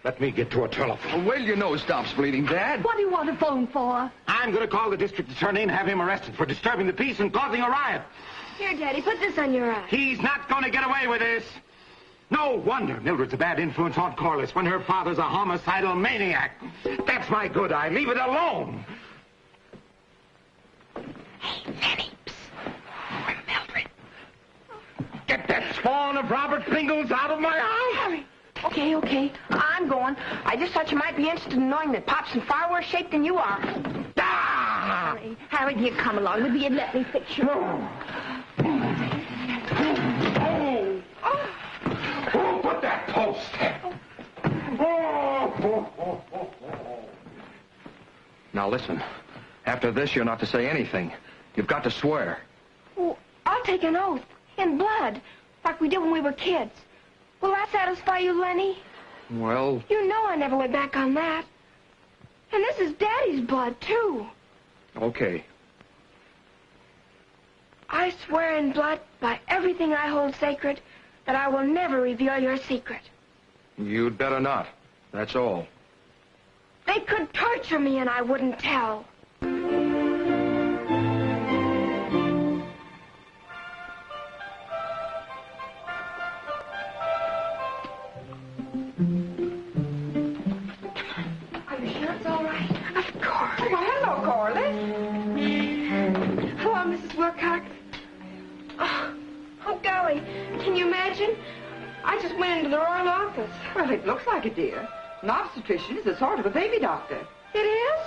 Let me get to a telephone. Well, your nose stops bleeding, Dad. What do you want a phone for? I'm going to call the district attorney and have him arrested for disturbing the peace and causing a riot. Here, Daddy, put this on your eye. He's not going to get away with this. No wonder Mildred's a bad influence on Corliss when her father's a homicidal maniac. That's my good eye. Leave it alone. Hey, Lenny. Psst. We're Mildred. Get that spawn of Robert Pringles out of my eye. Harry. Okay. I'm going. I just thought you might be interested in knowing that Pop's in far worse shape than you are. Ah! Harry, dear, come along with me and let me fix you. Oh, put that post. Now listen. After this, you're not to say anything. You've got to swear. Oh, I'll take an oath. In blood. Like we did when we were kids. Will that satisfy you, Lenny? Well... You know I never went back on that. And this is Daddy's blood, too. Okay. I swear in blood, by everything I hold sacred, that I will never reveal your secret. You'd better not. That's all. They could torture me and I wouldn't tell. Can you imagine? I just went into the Royal office. Well, it looks like it, dear. An obstetrician is a sort of a baby doctor. It is?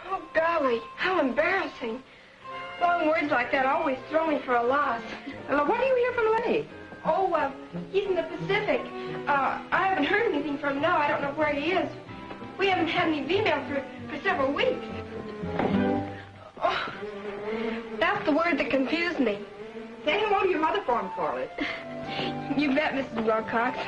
Oh, golly, how embarrassing. Long words like that always throw me for a loss. Well, what do you hear from Lenny? Oh, he's in the Pacific. I haven't heard anything from him now. I don't know where he is. We haven't had any email for several weeks. Oh, that's the word that confused me. Say hello to your mother for him, Corliss. You bet, Mrs. Wilcox.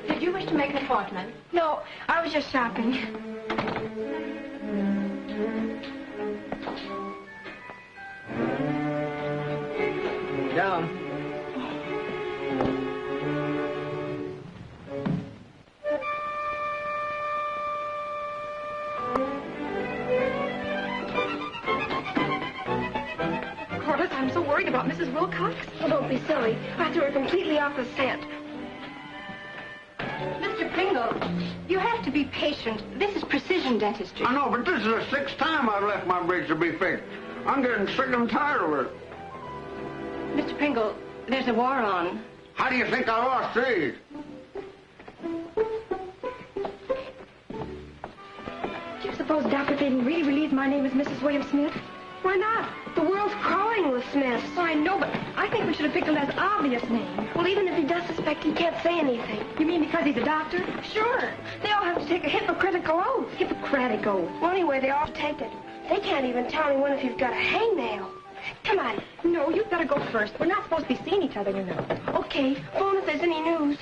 Did you wish to make an appointment? No, I was just shopping. Down. Corliss, I'm so worried about Mrs. Wilcox. Oh, don't be silly. I threw her completely off the scent. Mr. Pringle, you have to be patient. This is precision dentistry. I know, but this is the 6th time I've left my bridge to be fixed. I'm getting sick and tired of it. Mr. Pringle, there's a war on. How do you think I lost these? Do you suppose Dr. Faden really believes my name is Mrs. William Smith? Why not? The world's crawling with Smiths. Oh, I know, but I think we should have picked a less obvious name. Well, even if he does suspect, he can't say anything. You mean because he's a doctor? Sure. They all have to take a Hippocratic oath. Hippocratic oath. Well, anyway, they all take it. They can't even tell anyone if you've got a hangnail. Come on. No, you've got to go first. We're not supposed to be seeing each other, you know. Okay. Phone if there's any news.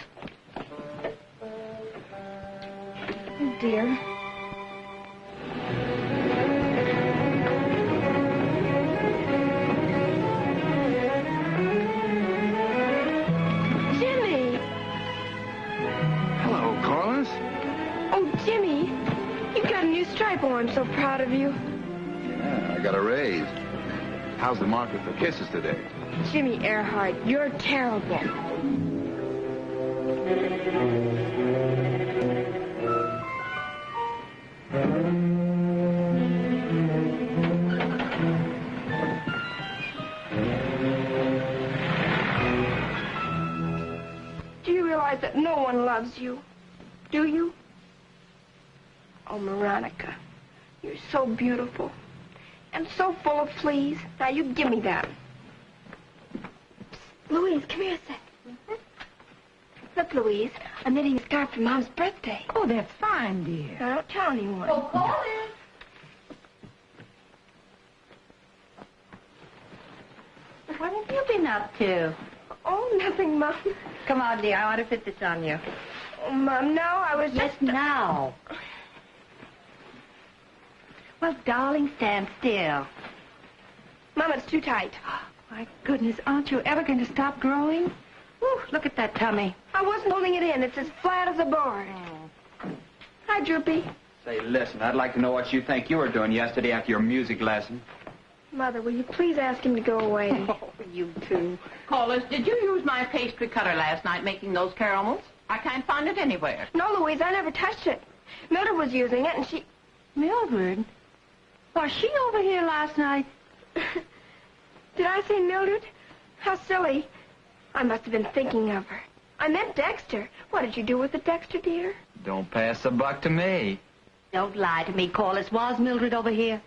Oh, dear. Jimmy! Hello, Corliss. Oh, Jimmy. You got a new stripe. Oh, I'm so proud of you. Yeah, I got a raise. How's the market for kisses today? Jimmy Earhart, you're terrible. loves you. Do you? Oh, Veronica, you're so beautiful and so full of fleas. Now, you give me that. Psst, Louise, come here a sec. Look, Louise, I'm knitting a scarf for Mom's birthday. Oh, that's fine, dear. Now, don't tell anyone. Oh, Corliss! What have you been up to? Oh, nothing, Mom. Come on, dear. I want to fit this on you. Oh, Mom, no, I was Yes, just... now. Well, darling, stand still. Mom, it's too tight. My goodness, aren't you ever going to stop growing? Whew, look at that tummy. I wasn't holding it in. It's as flat as a board. Hi, Droopy. Say, listen, I'd like to know what you think you were doing yesterday after your music lesson. Mother, will you please ask him to go away? Oh, you two. Corliss, did you use my pastry cutter last night making those caramels? I can't find it anywhere. No, Louise, I never touched it. Mildred was using it, and she... Mildred? Was she over here last night? Did I say Mildred? How silly. I must have been thinking of her. I meant Dexter. What did you do with it, Dexter, dear? Don't pass the buck to me. Don't lie to me, Corliss. Was Mildred over here?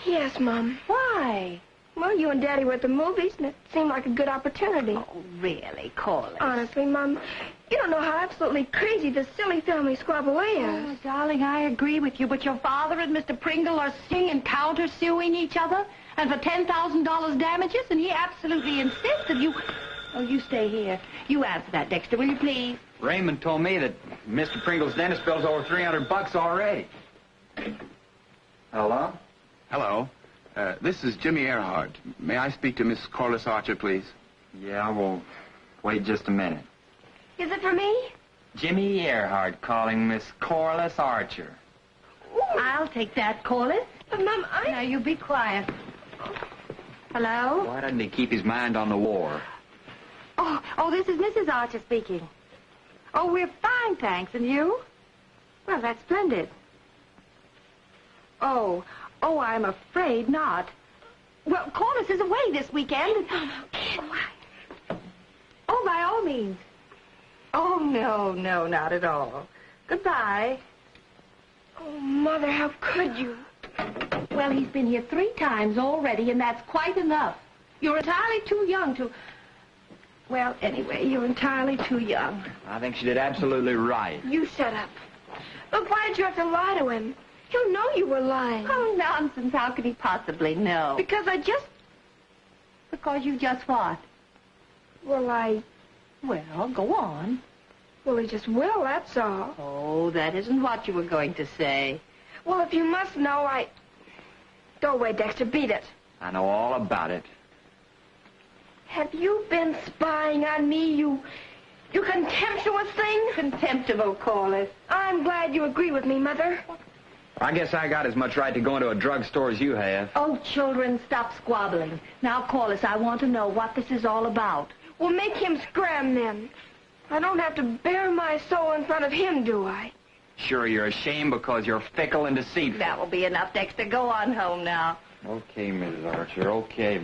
Yes, Mom. Why? Well, you and Daddy were at the movies, and it seemed like a good opportunity. Oh, really, Corliss? Honestly, Mom, you don't know how absolutely crazy this silly family squabble is. Oh, darling, I agree with you, but your father and Mr. Pringle are suing and counter-suing each other, and for $10,000 damages, and he absolutely insists that you... Oh, you stay here. You answer that, Dexter, will you please? Raymond told me that Mr. Pringle's dentist bill's over $300 already. Hello? Hello. This is Jimmy Earhart. May I speak to Miss Corliss Archer, please? Yeah, well, wait just a minute. Is it for me? Jimmy Earhart calling Miss Corliss Archer. Ooh. I'll take that, Corliss. But, Mom, Now, you be quiet. Hello? Why doesn't he keep his mind on the war? Oh, this is Mrs. Archer speaking. Oh, we're fine, thanks. And you? Well, that's splendid. Oh, I'm afraid not. Well, Corliss is away this weekend. Oh, by all means. Oh, no, not at all. Goodbye. Oh, Mother, how could you? Well, he's been here 3 times already, and that's quite enough. You're entirely too young to... Well, anyway, you're entirely too young. I think she did absolutely right. You shut up. Look, why did you have to lie to him? He'll know you were lying. Oh, nonsense. How could he possibly know? Because Because you just what? Well, Well, go on. Well, he just will, that's all. Oh, that isn't what you were going to say. Well, if you must know, Go away, Dexter. Beat it. I know all about it. Have you been spying on me, you contemptuous thing? Contemptible, Corliss. I'm glad you agree with me, Mother. I guess I got as much right to go into a drugstore as you have. Oh, children, stop squabbling. Now, Corliss, I want to know what this is all about. Well, make him scram, then. I don't have to bare my soul in front of him, do I? Sure, you're ashamed because you're fickle and deceitful. That will be enough, Dexter. Go on home now. Okay, Mrs. Archer, okay.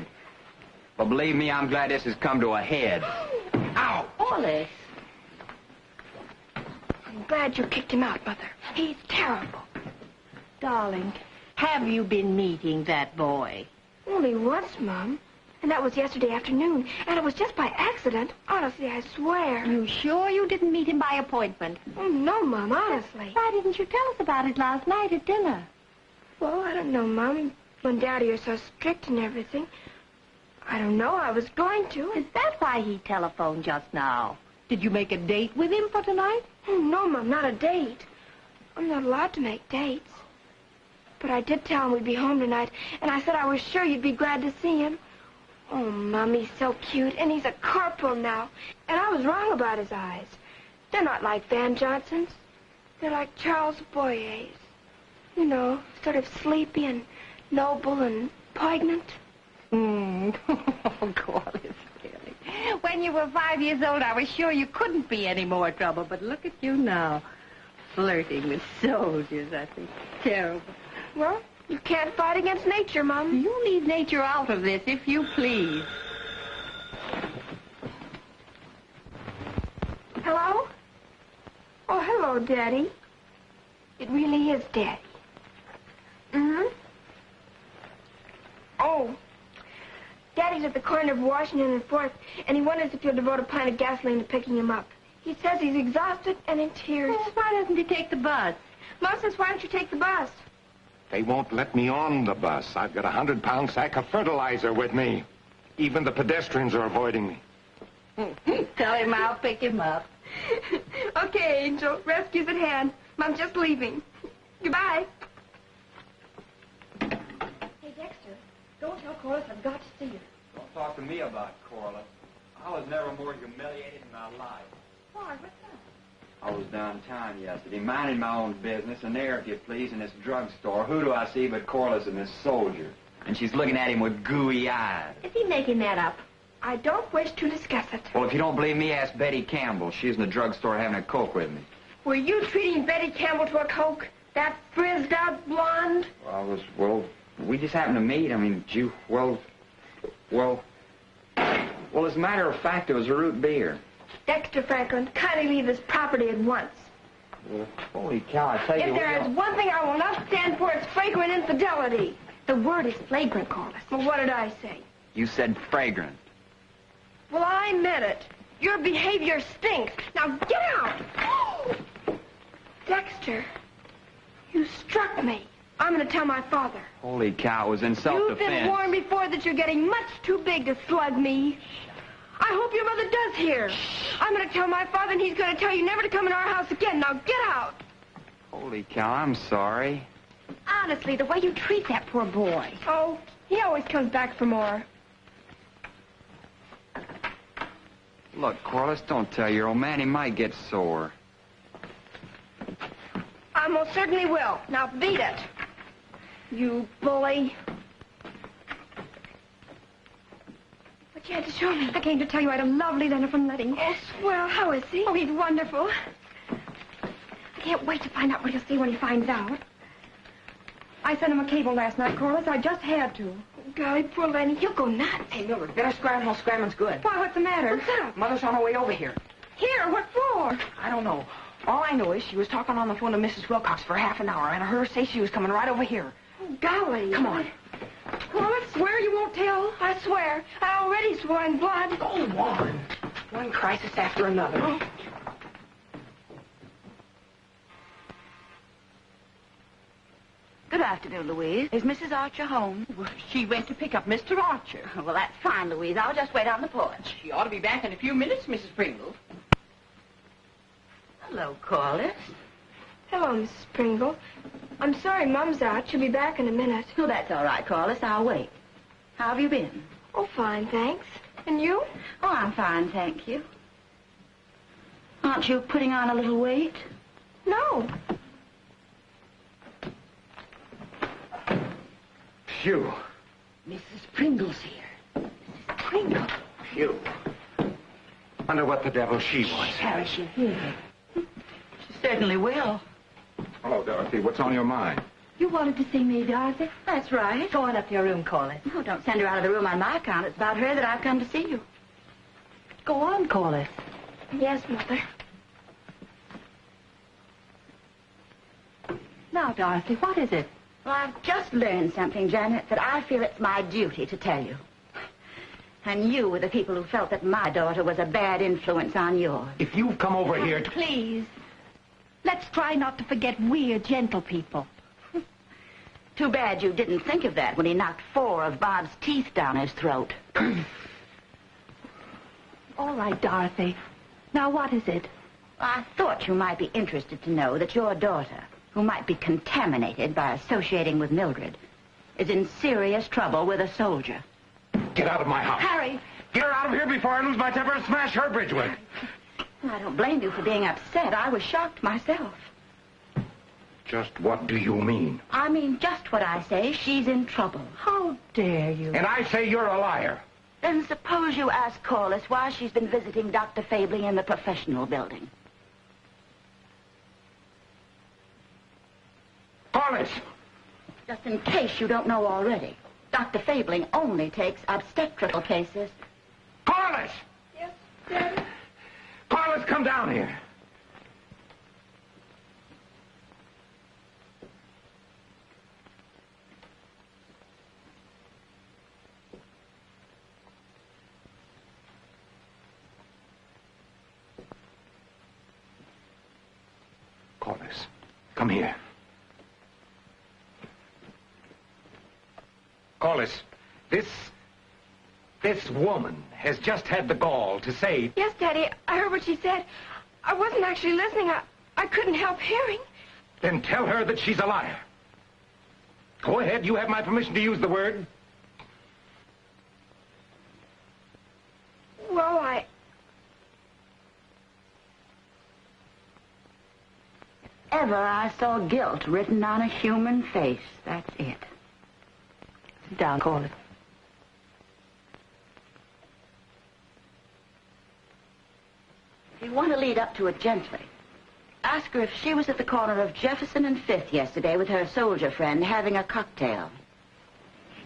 But believe me, I'm glad this has come to a head. Ow! Corliss. I'm glad you kicked him out, Mother. He's terrible. Darling, have you been meeting that boy? Only once, Mom. And that was yesterday afternoon. And it was just by accident. Honestly, I swear. You sure you didn't meet him by appointment? Oh, no, Mom, honestly. Why didn't you tell us about it last night at dinner? Well, I don't know, Mom. When Daddy is so strict and everything. I don't know. I was going to. Is that why he telephoned just now? Did you make a date with him for tonight? Oh, no, Mom, not a date. I'm not allowed to make dates. But I did tell him we'd be home tonight, and I said I was sure you'd be glad to see him. Oh, Mom, he's so cute, and he's a corporal now. And I was wrong about his eyes. They're not like Van Johnson's. They're like Charles Boyer's. You know, sort of sleepy and noble and poignant. Oh, Corliss, really. When you were 5 years old, I was sure you couldn't be any more trouble. But look at you now, flirting with soldiers. I think terrible. Well, you can't fight against nature, Mom. You leave nature out of this, if you please. Hello? Hello, Daddy. It really is Daddy. Mm-hmm. Oh. Daddy's at the corner of Washington and 4th, and he wonders if you'll devote a pint of gasoline to picking him up. He says he's exhausted and in tears. Well, why doesn't he take the bus? Mom says, why don't you take the bus? They won't let me on the bus. I've got a 100-pound sack of fertilizer with me. Even the pedestrians are avoiding me. Tell him I'll pick him up. Okay, Angel. Rescue's at hand. Mom's just leaving. Goodbye. Hey, Dexter, don't tell Corliss I've got to see you. Don't talk to me about Corliss. I was never more humiliated in my life. Why, what's that? I was downtown yesterday, minding my own business, and there, if you please, in this drugstore, who do I see but Corliss and this soldier? And she's looking at him with gooey eyes. Is he making that up? I don't wish to discuss it. Well, if you don't believe me, ask Betty Campbell. She's in the drugstore having a Coke with me. Were you treating Betty Campbell to a Coke? That frizzed-out blonde? Well, we just happened to meet. I mean, well, as a matter of fact, it was a root beer. Dexter Franklin, kindly leave this property at once. Well, holy cow, I tell you If there is one thing I will not stand for, it's flagrant infidelity. The word is flagrant, Corliss. Well, what did I say? You said fragrant. Well, I meant it. Your behavior stinks. Now get out! Dexter, you struck me. I'm going to tell my father. Holy cow, it was in self-defense. You've been warned before that you're getting much too big to slug me. I hope your mother does hear. I'm going to tell my father, and he's going to tell you never to come in our house again. Now get out. Holy cow, I'm sorry. Honestly, the way you treat that poor boy. Oh, he always comes back for more. Look, Corliss, don't tell your old man. He might get sore. I most certainly will. Now beat it. You bully. What you had to show me? I came to tell you I had a lovely letter from Letty. Oh, swell. How is he? Oh, he's wonderful. I can't wait to find out what he'll see when he finds out. I sent him a cable last night, Corliss. I just had to. Golly, poor Lenny, he'll go nuts. Hey, Mildred, better scram while scramming's good. Why, what's the matter? What's up? Mother's on her way over here. Here, what for? I don't know. All I know is she was talking on the phone to Mrs. Wilcox for half an hour, and I heard her say she was coming right over here. Oh, golly. Come on. Corliss, swear you won't tell. I swear. I already swore in blood. Go on. One crisis after another. Oh. Good afternoon, Louise. Is Mrs. Archer home? Well, she went to pick up Mr. Archer. Well, that's fine, Louise. I'll just wait on the porch. She ought to be back in a few minutes, Mrs. Pringle. Hello, Corliss. Hello, Mrs. Pringle. I'm sorry Mom's out. She'll be back in a minute. Oh, that's all right, Corliss. I'll wait. How have you been? Oh, fine, thanks. And you? Oh, I'm fine, thank you. Aren't you putting on a little weight? No. Phew. Mrs. Pringle's here. Mrs. Pringle. Phew. Wonder what the devil she wants. Harry, she'll hear me. She certainly will. Hello, Dorothy. What's on your mind? You wanted to see me, Dorothy? That's right. Go on up to your room, Corliss. Oh, don't send her out of the room on my account. It's about her that I've come to see you. Go on, Corliss. Yes, Mother. Now, Dorothy, what is it? Well, I've just learned something, Janet, that I feel it's my duty to tell you. And you were the people who felt that my daughter was a bad influence on yours. If you've come over here to... Please. Let's try not to forget we're gentle people. Too bad you didn't think of that when he knocked 4 of Bob's teeth down his throat. All right, Dorothy. Now, what is it? I thought you might be interested to know that your daughter, who might be contaminated by associating with Mildred, is in serious trouble with a soldier. Get out of my house. Harry! Get her out of here before I lose my temper and smash her bridge with. I don't blame you for being upset. I was shocked myself. Just what do you mean? I mean just what I say. She's in trouble. How dare you? And I say you're a liar. Then suppose you ask Corliss why she's been visiting Dr. Fabling in the professional building. Corliss! Just in case you don't know already, Dr. Fabling only takes obstetrical cases. Corliss! Yes, Daddy? Corliss, come down here. Come here. Corliss, this woman has just had the gall to say... Yes, Daddy, I heard what she said. I wasn't actually listening. I couldn't help hearing. Then tell her that she's a liar. Go ahead, you have my permission to use the word. Well, Ever I saw guilt written on a human face. That's it. Sit down, Corliss. If you want to lead up to it gently, ask her if she was at the corner of Jefferson and 5th yesterday with her soldier friend having a cocktail.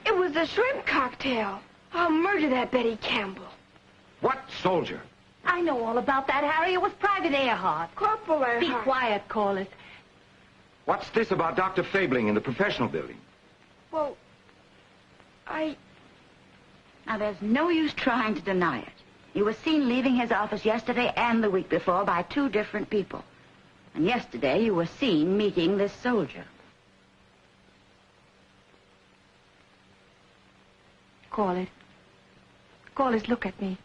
it was a shrimp cocktail. I'll murder that Betty Campbell. What soldier? I know all about that, Harry. It was Private Earhart. Corporal Earhart. Be quiet, Corliss. What's this about Dr. Fabling in the professional building? Well, Now, there's no use trying to deny it. He was seen leaving his office yesterday and the week before by 2 different people. And yesterday you were seen meeting this soldier. Corliss. Corliss, look at me.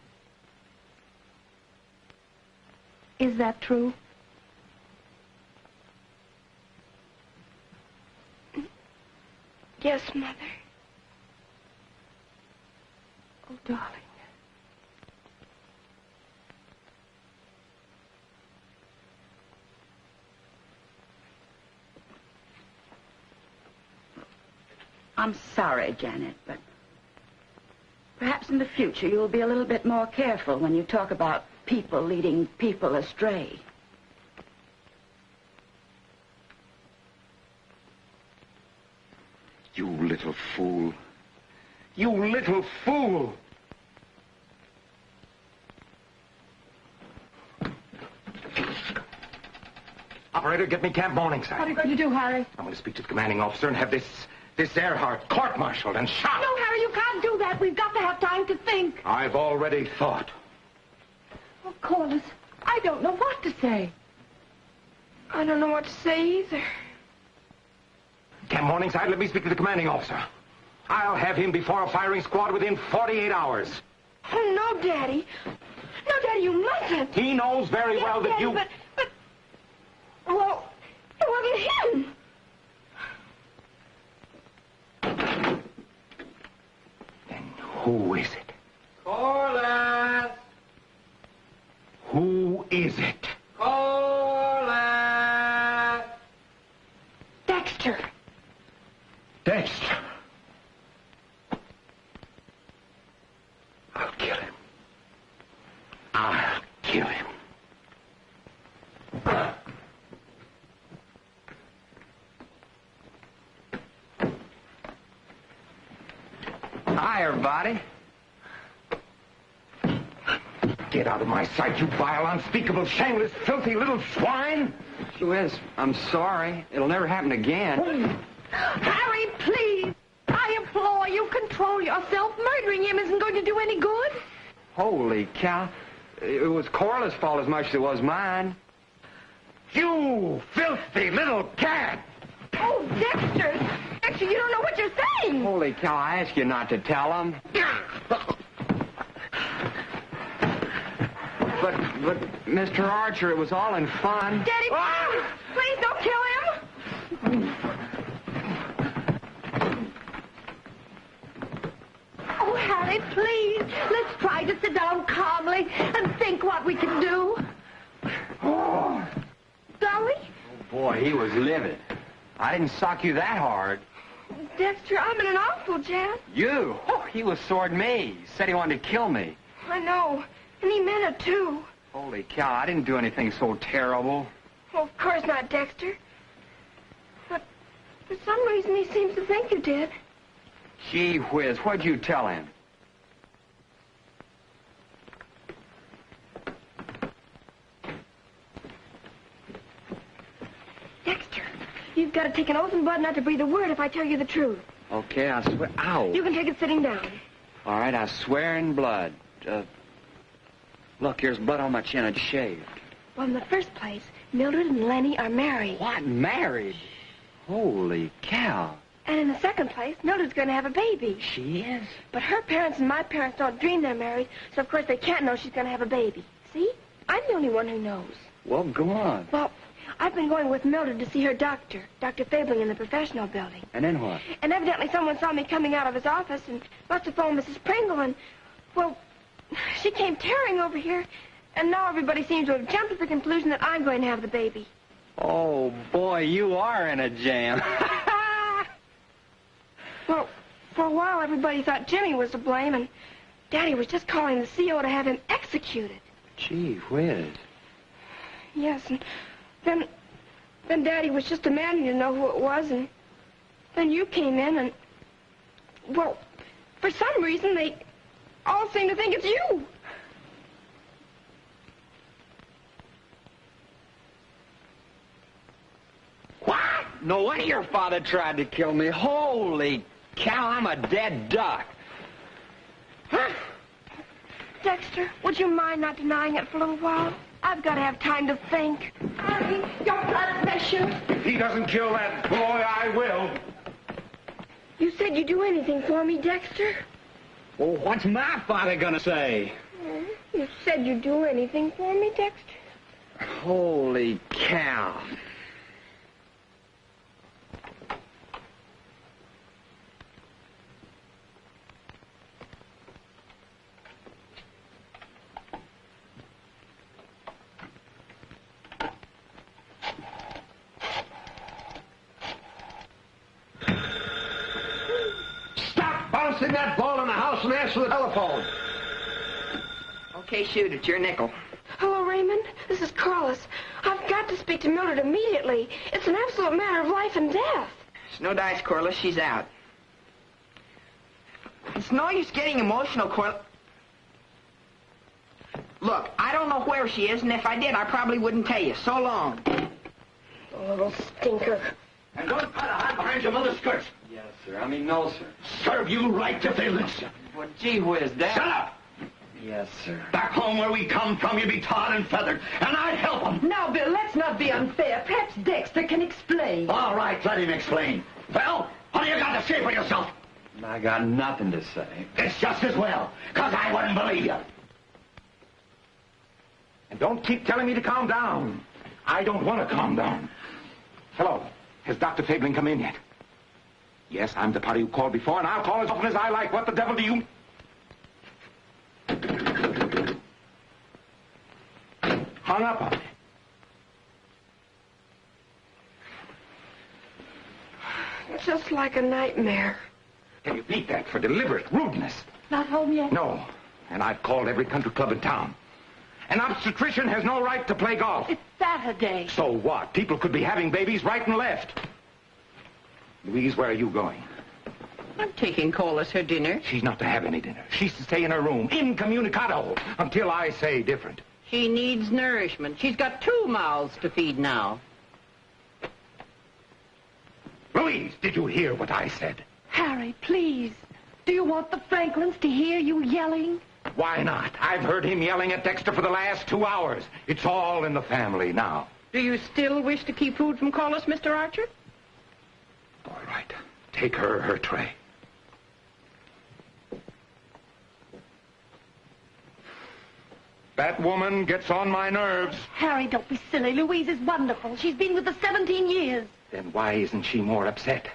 Is that true? Yes, Mother. Oh, darling. I'm sorry, Janet, but perhaps in the future you'll be a little bit more careful when you talk about people leading people astray. You little fool. You little fool! Operator, get me Camp Morningside. What are you going to do, Harry? I'm going to speak to the commanding officer and have this Earhart court-martialed and shot. No, Harry, you can't do that. We've got to have time to think. I've already thought. Oh, Corliss, I don't know what to say. I don't know what to say either. Camp Morningside, let me speak to the commanding officer. I'll have him before a firing squad within 48 hours. Oh, no, Daddy. No, Daddy, you mustn't. He knows very well that Daddy, you... But, well, it wasn't him. Then who is it? Corliss! Who is it? Corliss! Dexter. Dexter. I'll kill him. I'll kill him. Hi, everybody. Get out of my sight, you vile, unspeakable, shameless, filthy little swine! Gee whiz, I'm sorry. It'll never happen again. Harry, please. I implore you, control yourself. Murdering him isn't going to do any good. Holy cow. It was Corliss' fault as much as it was mine. You filthy little cat! Oh, Dexter. Dexter, you don't know what you're saying. Holy cow, I asked you not to tell him. But, Mr. Archer, it was all in fun. Daddy, please don't kill him. Oh, Harry, please. Let's try to sit down calmly and think what we can do. Oh. Shall we? Oh, boy, he was livid. I didn't sock you that hard. Dexter, I'm in an awful jam. You? Oh, he was sword me. He said he wanted to kill me. I know. And he meant it, too. Holy cow, I didn't do anything so terrible. Well, of course not, Dexter. But for some reason, he seems to think you did. Gee whiz, what'd you tell him? Dexter, you've got to take an oath and blood not to breathe a word if I tell you the truth. Okay, I swear. Ow. You can take it sitting down. All right, I swear in blood. Look, here's blood on my chin. It's shaved. Well, in the first place, Mildred and Lenny are married. What, married? Holy cow. And in the second place, Mildred's going to have a baby. She is? But her parents and my parents don't dream they're married, so of course they can't know she's going to have a baby. See? I'm the only one who knows. Well, go on. Well, I've been going with Mildred to see her doctor, Dr. Fabling in the professional building. And then what? And evidently someone saw me coming out of his office and must have phoned Mrs. Pringle, and, well, she came tearing over here, and now everybody seems to have jumped to the conclusion that I'm going to have the baby. Oh, boy, you are in a jam. Well, for a while everybody thought Jimmy was to blame, and Daddy was just calling the CO to have him executed. Gee whiz. Yes, and then Daddy was just demanding to know who it was, and then you came in, and, well, for some reason they all seem to think it's you. What? No wonder your father tried to kill me. Holy cow, I'm a dead duck. Huh? Dexter, would you mind not denying it for a little while? I've got to have time to think. Harry, your blood pressure. If he doesn't kill that boy, I will. You said you'd do anything for me, Dexter? Well, what's my father gonna say? You said you'd do anything for me, Dexter? Holy cow. Bouncing that ball in the house and answer the telephone. Okay, shoot. It's your nickel. Hello, Raymond. This is Corliss. I've got to speak to Mildred immediately. It's an absolute matter of life and death. It's no dice, Corliss. She's out. It's no use getting emotional, Corliss. Look, I don't know where she is, and if I did, I probably wouldn't tell you. So long. A little stinker. And don't try to hide behind your mother's skirts. Yes, sir. I mean, no, sir. Serve you right if they lynch you. Well, gee whiz, Dad. Shut up! Yes, sir. Back home where we come from, you'd be tarred and feathered, and I'd help them. Now, Bill, let's not be unfair. Perhaps Dexter can explain. All right, let him explain. Well, what do you got to say for yourself? I got nothing to say. It's just as well, because I wouldn't believe you. And don't keep telling me to calm down. I don't want to calm down. Hello. Has Dr. Fabling come in yet? Yes, I'm the party who called before, and I'll call as often as I like. What the devil do you... Hung up on me. Just like a nightmare. Can you beat that for deliberate rudeness? Not home yet? No. And I've called every country club in town. An obstetrician has no right to play golf. It's Saturday. So what? People could be having babies right and left. Louise, where are you going? I'm taking Corliss her dinner. She's not to have any dinner. She's to stay in her room, incommunicado, until I say different. She needs nourishment. She's got 2 mouths to feed now. Louise, did you hear what I said? Harry, please. Do you want the Franklins to hear you yelling? Why not? I've heard him yelling at Dexter for the last 2 hours. It's all in the family now. Do you still wish to keep food from Corliss, Mr. Archer? All right. Take her tray. That woman gets on my nerves. Harry, don't be silly. Louise is wonderful. She's been with us 17 years. Then why isn't she more upset?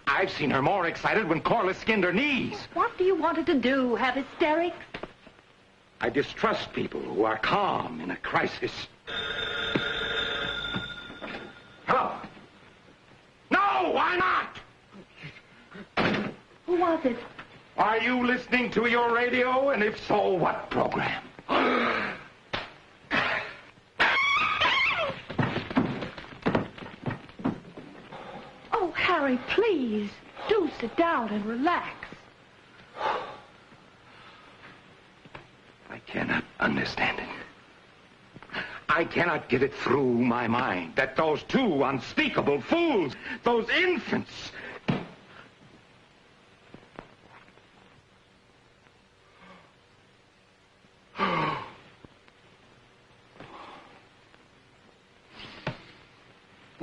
I've seen her more excited when Corliss skinned her knees. What do you want her to do? Have hysterics? I distrust people who are calm in a crisis. Hello? No, why not? Who was it? Are you listening to your radio? And if so, what program? Oh, Harry, please. Do sit down and relax. I cannot understand it. I cannot get it through my mind that those 2 unspeakable fools, those infants...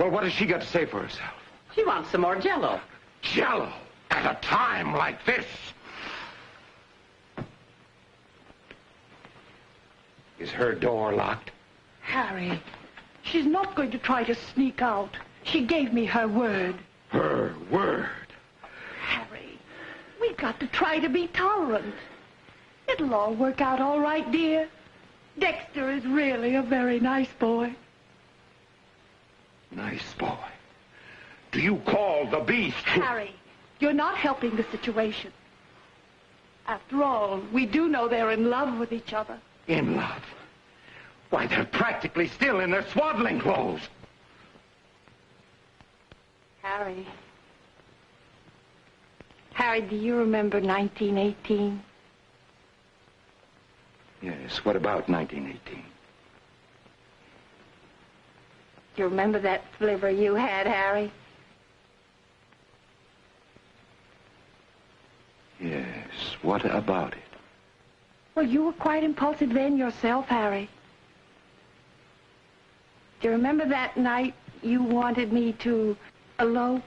Well, what has she got to say for herself? She wants some more Jell-O. Jell-O? At a time like this? Is her door locked? Harry, she's not going to try to sneak out. She gave me her word. Her word? Harry, we've got to try to be tolerant. It'll all work out all right, dear. Dexter is really a very nice boy. Nice boy. Do you call the beast? Harry, you're not helping the situation. After all, we do know they're in love with each other. In love? Why, they're practically still in their swaddling clothes. Harry. Harry, do you remember 1918? Yes, what about 1918? Do you remember that flivver you had, Harry? Yes, what about it? Well, you were quite impulsive then yourself, Harry. Do you remember that night you wanted me to elope?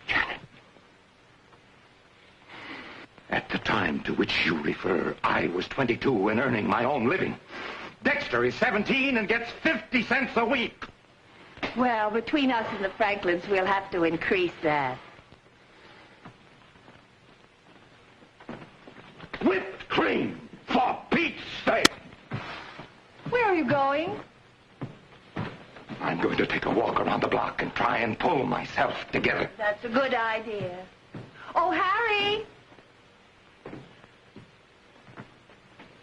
Janet. At the time to which you refer, I was 22 and earning my own living. Dexter is 17 and gets 50 cents a week. Well, between us and the Franklins, we'll have to increase that. Whipped cream, for Pete's sake. Where are you going? I'm going to take a walk around the block and try and pull myself together. That's a good idea. Oh, Harry!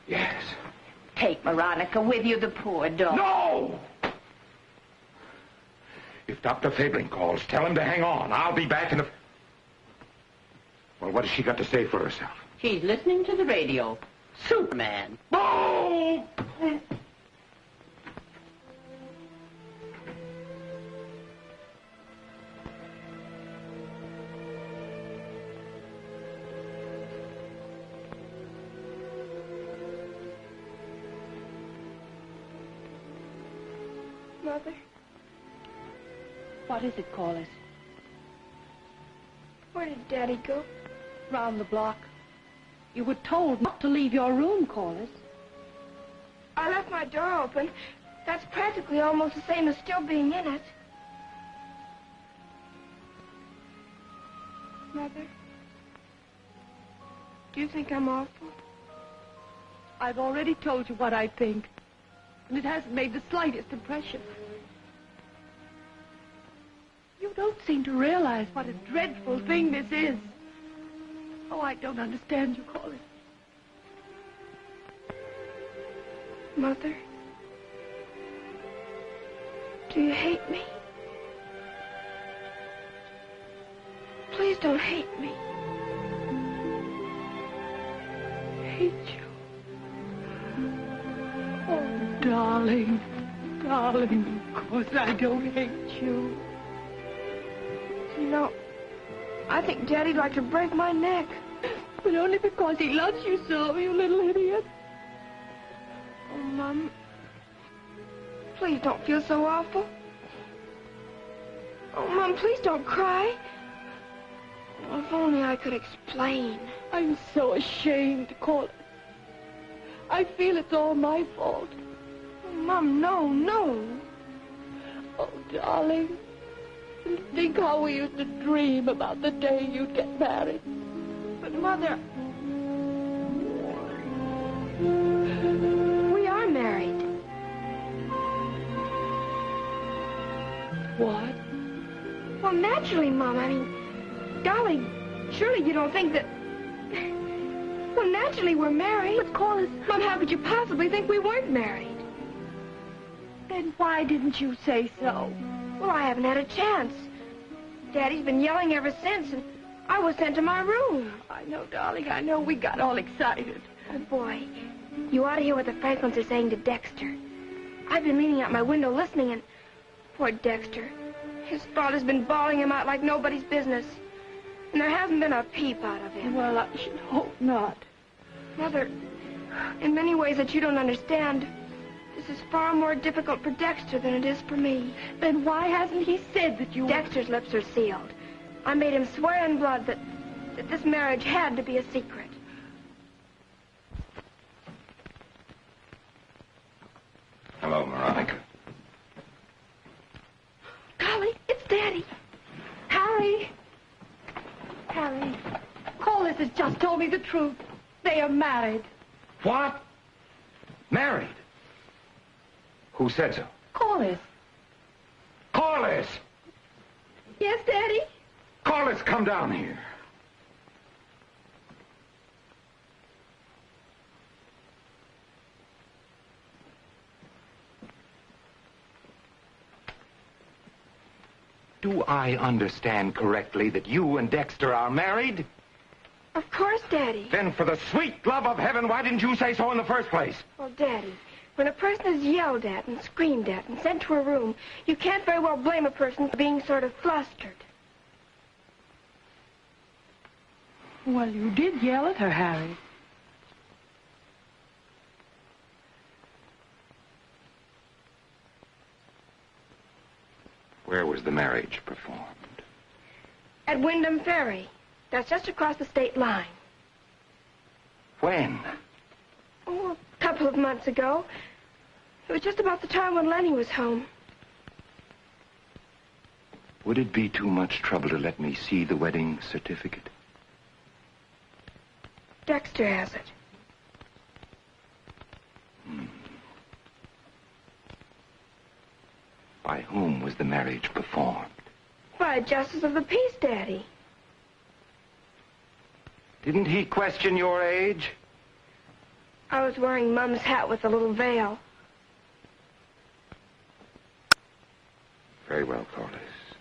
Yes. Take Veronica with you, the poor dog. No! If Dr. Fabling calls, tell him to hang on. I'll be back in a... Well, what has she got to say for herself? She's listening to the radio. Superman. Oh! Mother, What is it, Corliss? where did Daddy go? Round the block. You were told not to leave your room, Corliss. I left my door open. That's practically almost the same as still being in it. Mother, do you think I'm awful? I've already told you what I think, and it hasn't made the slightest impression. You don't seem to realize what a dreadful thing this is. Oh, I don't understand you, Corliss. Mother, do you hate me? Please don't hate me. Hate you? Oh, darling, darling, of course I don't hate you. You know, I think Daddy'd like to break my neck. But only because he loves you so, you little idiot. Oh, Mom, please don't feel so awful. Oh, Mom, please don't cry. Oh, if only I could explain. I'm so ashamed, Corliss. I feel it's all my fault. Oh, Mom, no, no. Oh, darling. Think how we used to dream about the day you'd get married. But, Mother, we are married. What? Well, naturally, Mom. I mean, darling, surely you don't think that... Well, naturally, we're married. But, Corliss... Mom, how could you possibly think we weren't married? Then why didn't you say so? Well, I haven't had a chance. Daddy's been yelling ever since, and I was sent to my room. I know, darling, I know. We got all excited. Oh, boy, you ought to hear what the Franklins are saying to Dexter. I've been leaning out my window listening, and poor Dexter, his father's been bawling him out like nobody's business. And there hasn't been a peep out of him. Well, I should hope not. Mother, in many ways that you don't understand, This is far more difficult for Dexter than it is for me. Then why hasn't he said that you... Dexter's lips are sealed. I made him swear in blood that this marriage had to be a secret. Hello, Veronica. Golly, it's Daddy. Harry. Harry. Corliss has just told me the truth. They are married. What? Married? Who said so? Corliss. Corliss! Yes, Daddy? Corliss, come down here. Do I understand correctly that you and Dexter are married? Of course, Daddy. Then for the sweet love of heaven, why didn't you say so in the first place? Well, Daddy, when a person is yelled at and screamed at and sent to a room, you can't very well blame a person for being sort of flustered. Well, you did yell at her, Harry. Where was the marriage performed? At Wyndham Ferry. That's just across the state line. When? Oh, a couple of months ago. It was just about the time when Lenny was home. Would it be too much trouble to let me see the wedding certificate? Dexter has it. By whom was the marriage performed? By a justice of the peace, Daddy. Didn't he question your age? I was wearing Mum's hat with a little veil. Very well, Corliss.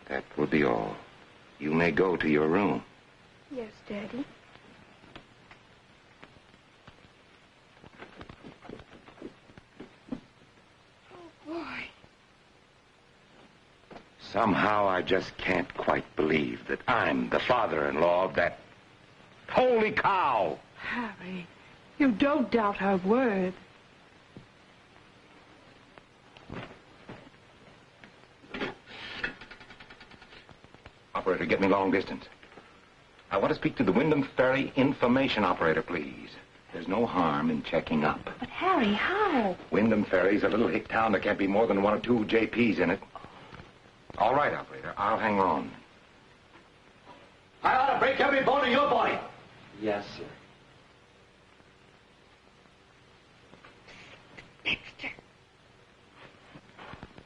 That will be all. You may go to your room. Yes, Daddy. Oh, boy. Somehow I just can't quite believe that I'm the father-in-law of that... Holy cow! Harry, you don't doubt her word. Operator, get me long distance. I want to speak to the Wyndham Ferry information operator, please. There's no harm in checking up. But, Harry, how? Wyndham Ferry's a little hick town. There can't be more than one or two JPs in it. All right, operator. I'll hang on. I ought to break every bone in your body. Yes, sir. Dexter.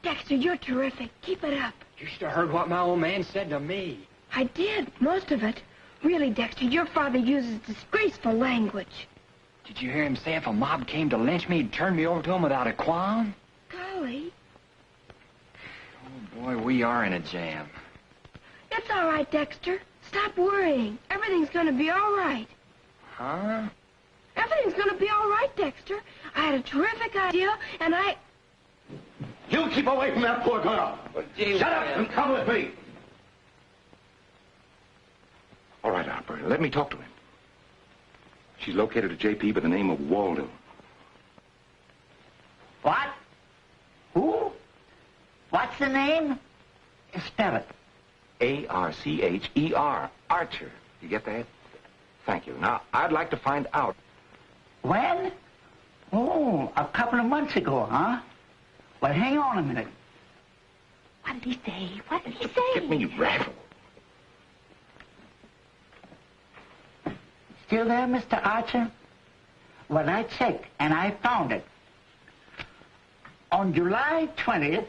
Dexter, you're terrific. Keep it up. You should have heard what my old man said to me. I did, most of it. Really, Dexter, your father uses disgraceful language. Did you hear him say if a mob came to lynch me, he'd turn me over to him without a qualm? Golly. Oh, boy, we are in a jam. It's all right, Dexter. Stop worrying. Everything's going to be all right. Huh? Everything's going to be all right, Dexter. I had a terrific idea, and I... You keep away from that poor girl. Shut up and come with me. All right, operator. Let me talk to him. She's located a JP by the name of Waldo. What? Who? What's the name? Spell it. A-R-C-H-E-R. Archer. You get that? Thank you. Now, I'd like to find out. When? Oh, a couple of months ago, huh? Well, hang on a minute. What did he say? What did he say? Get me rattled. Still there, Mr. Archer? Well, I checked, and I found it. On July 20th,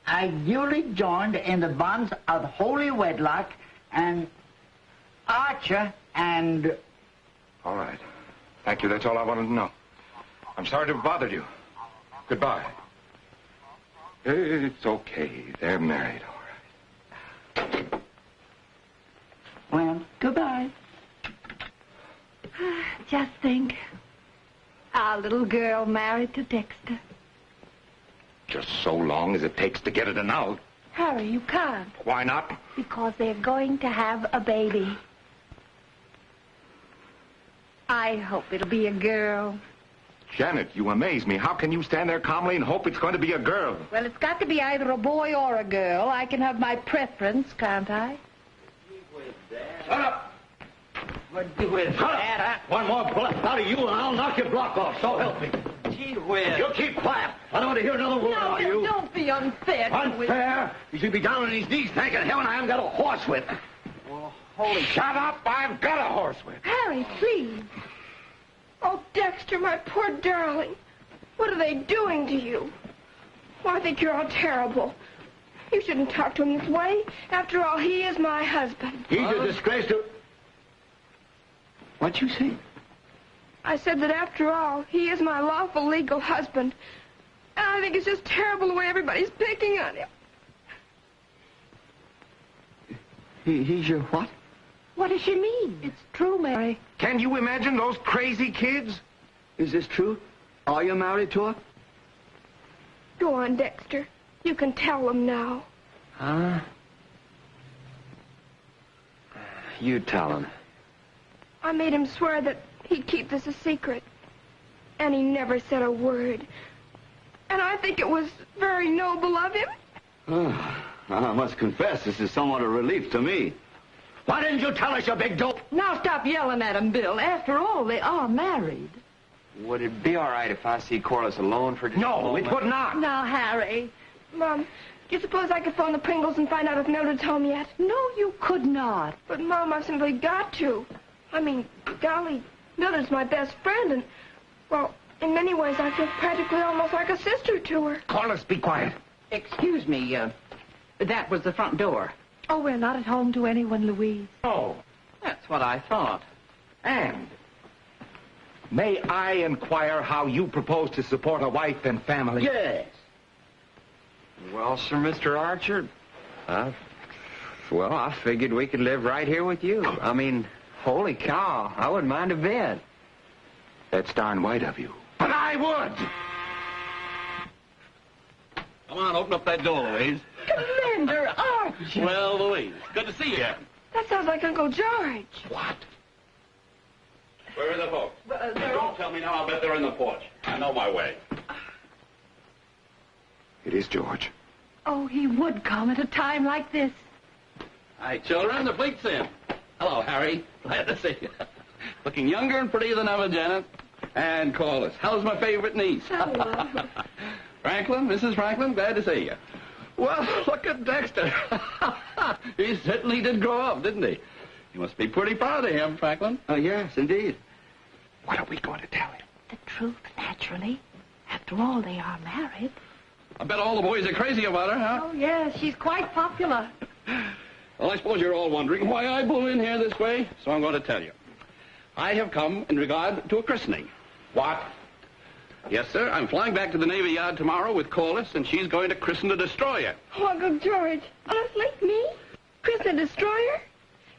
I duly joined in the bonds of holy wedlock, and Archer and... All right. Thank you. That's all I wanted to know. I'm sorry to have bothered you. Goodbye. It's okay. They're married, all right. Well, goodbye. Just think. Our little girl married to Dexter. Just so long as it takes to get it out. Harry, you can't. Why not? Because they're going to have a baby. I hope it'll be a girl. Janet, you amaze me. How can you stand there calmly and hope it's going to be a girl? Well, it's got to be either a boy or a girl. I can have my preference, can't I? Shut up! Shut up! One more breath out of you and I'll knock your block off, so help me. Gee whiz. You keep quiet. I don't want to hear another word out of you. Don't be unfair. Unfair? You should be down on his knees thanking heaven I haven't got a horsewhip. Well, holy... Shut up! I've got a horsewhip. Harry, please. Oh, Dexter, my poor darling. What are they doing to you? Oh, I think you're all terrible. You shouldn't talk to him this way. After all, he is my husband. He's a disgrace to... What'd you say? I said that after all, he is my lawful legal husband. And I think it's just terrible the way everybody's picking on him. He's your what? What does she mean? It's true, Mary. Can you imagine those crazy kids? Is this true? Are you married to her? Go on, Dexter. You can tell them now. Huh? You tell him. I made him swear that he'd keep this a secret. And he never said a word. And I think it was very noble of him. I must confess, this is somewhat a relief to me. Why didn't you tell us, you big dope? Now stop yelling at him, Bill. After all, they are married. Would it be all right if I see Corliss alone for just a moment? No, it would not. Now, Harry. Mom, do you suppose I could phone the Pringles and find out if Mildred's home yet? No, you could not. But, Mom, I've simply got to. I mean, golly, Mildred's my best friend, and, well, in many ways I feel practically almost like a sister to her. Corliss, be quiet. Excuse me, that was the front door. Oh, we're not at home to anyone, Louise. Oh. That's what I thought. And may I inquire how you propose to support a wife and family? Yes. Well, sir, Mr. Archer, I figured we could live right here with you. I mean, holy cow, I wouldn't mind a bit. That's darn white of you. But I would! Come on, open up that door, Louise. Commander Archer! Well, Louise, good to see you again. That sounds like Uncle George. What? Where are the folks? Don't tell me now. I'll bet they're in the porch. I know my way. It is George. Oh, he would come at a time like this. Hi, children. The fleet's in. Hello, Harry. Glad to see you. Looking younger and prettier than ever, Janet. And Corliss. How's my favorite niece? Hello. Franklin, Mrs. Franklin, glad to see you. Well, look at Dexter. He certainly did grow up, didn't he? You must be pretty proud of him, Franklin. Oh, yes, indeed. What are we going to tell him? The truth, naturally. After all, they are married. I bet all the boys are crazy about her, huh? Oh, yes, she's quite popular. Well, I suppose you're all wondering why I blew in here this way, so I'm going to tell you. I have come in regard to a christening. What? Yes, sir. I'm flying back to the Navy Yard tomorrow with Corliss, and she's going to christen the destroyer. Oh, Uncle George. Honestly, me? Christen a destroyer?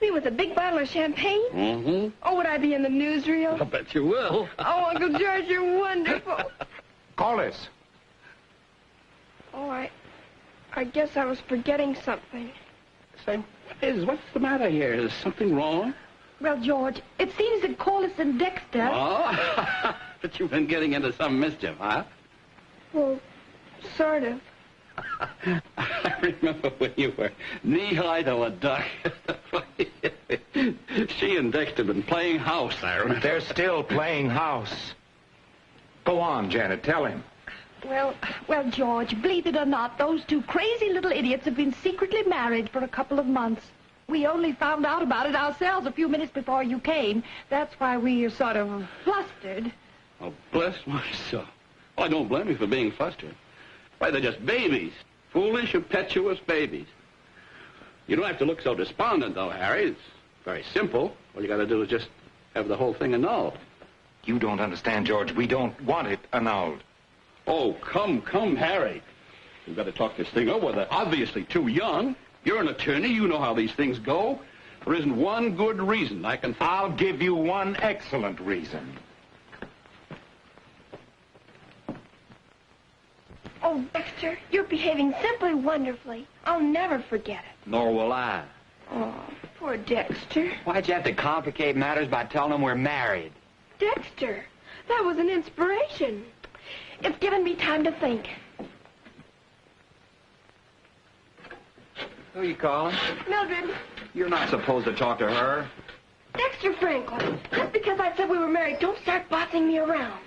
Me with a big bottle of champagne? Mm-hmm. Oh, would I be in the newsreel? I bet you will. Oh, Uncle George, you're wonderful. Corliss. Oh, I guess I was forgetting something. Say, what's the matter here? Is something wrong? Well, George, it seems that Corliss and Dexter... Oh, but you've been getting into some mischief, huh? Well, sort of. I remember when you were knee-high to a duck. She and Dexter have been playing house, I remember. They're still playing house. Go on, Janet, tell him. Well, George, believe it or not, those two crazy little idiots have been secretly married for a couple of months. We only found out about it ourselves a few minutes before you came. That's why we are sort of flustered. Oh, bless my soul. Well, I don't blame you for being flustered. Why, they're just babies. Foolish, impetuous babies. You don't have to look so despondent, though, Harry. It's very simple. All you got to do is just have the whole thing annulled. You don't understand, George. We don't want it annulled. Oh, come, Harry. We've got to talk this thing over. They're obviously too young. You're an attorney. You know how these things go. There isn't one good reason I can... I'll give you one excellent reason. Oh, Dexter, you're behaving simply wonderfully. I'll never forget it. Nor will I. Oh, poor Dexter. Why'd you have to complicate matters by telling them we're married? Dexter, That was an inspiration. It's given me time to think. Who are you calling? Mildred, You're not supposed to talk to her. Dexter Franklin. Just because I said we were married, don't start bossing me around.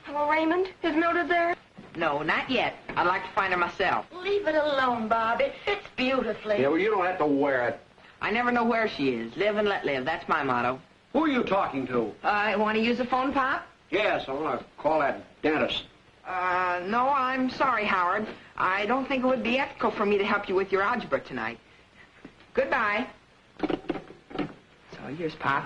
Hello, Raymond. Is Mildred there? No, not yet. I'd like to find her myself. Leave it alone, Bob. It fits beautifully. Yeah, well, you don't have to wear it. I never know where she is. Live and let live. That's my motto. Who are you talking to? Want to use the phone, Pop? Yes, I want to call that dentist. No, I'm sorry, Howard. I don't think it would be ethical for me to help you with your algebra tonight. Goodbye. So here's Pop.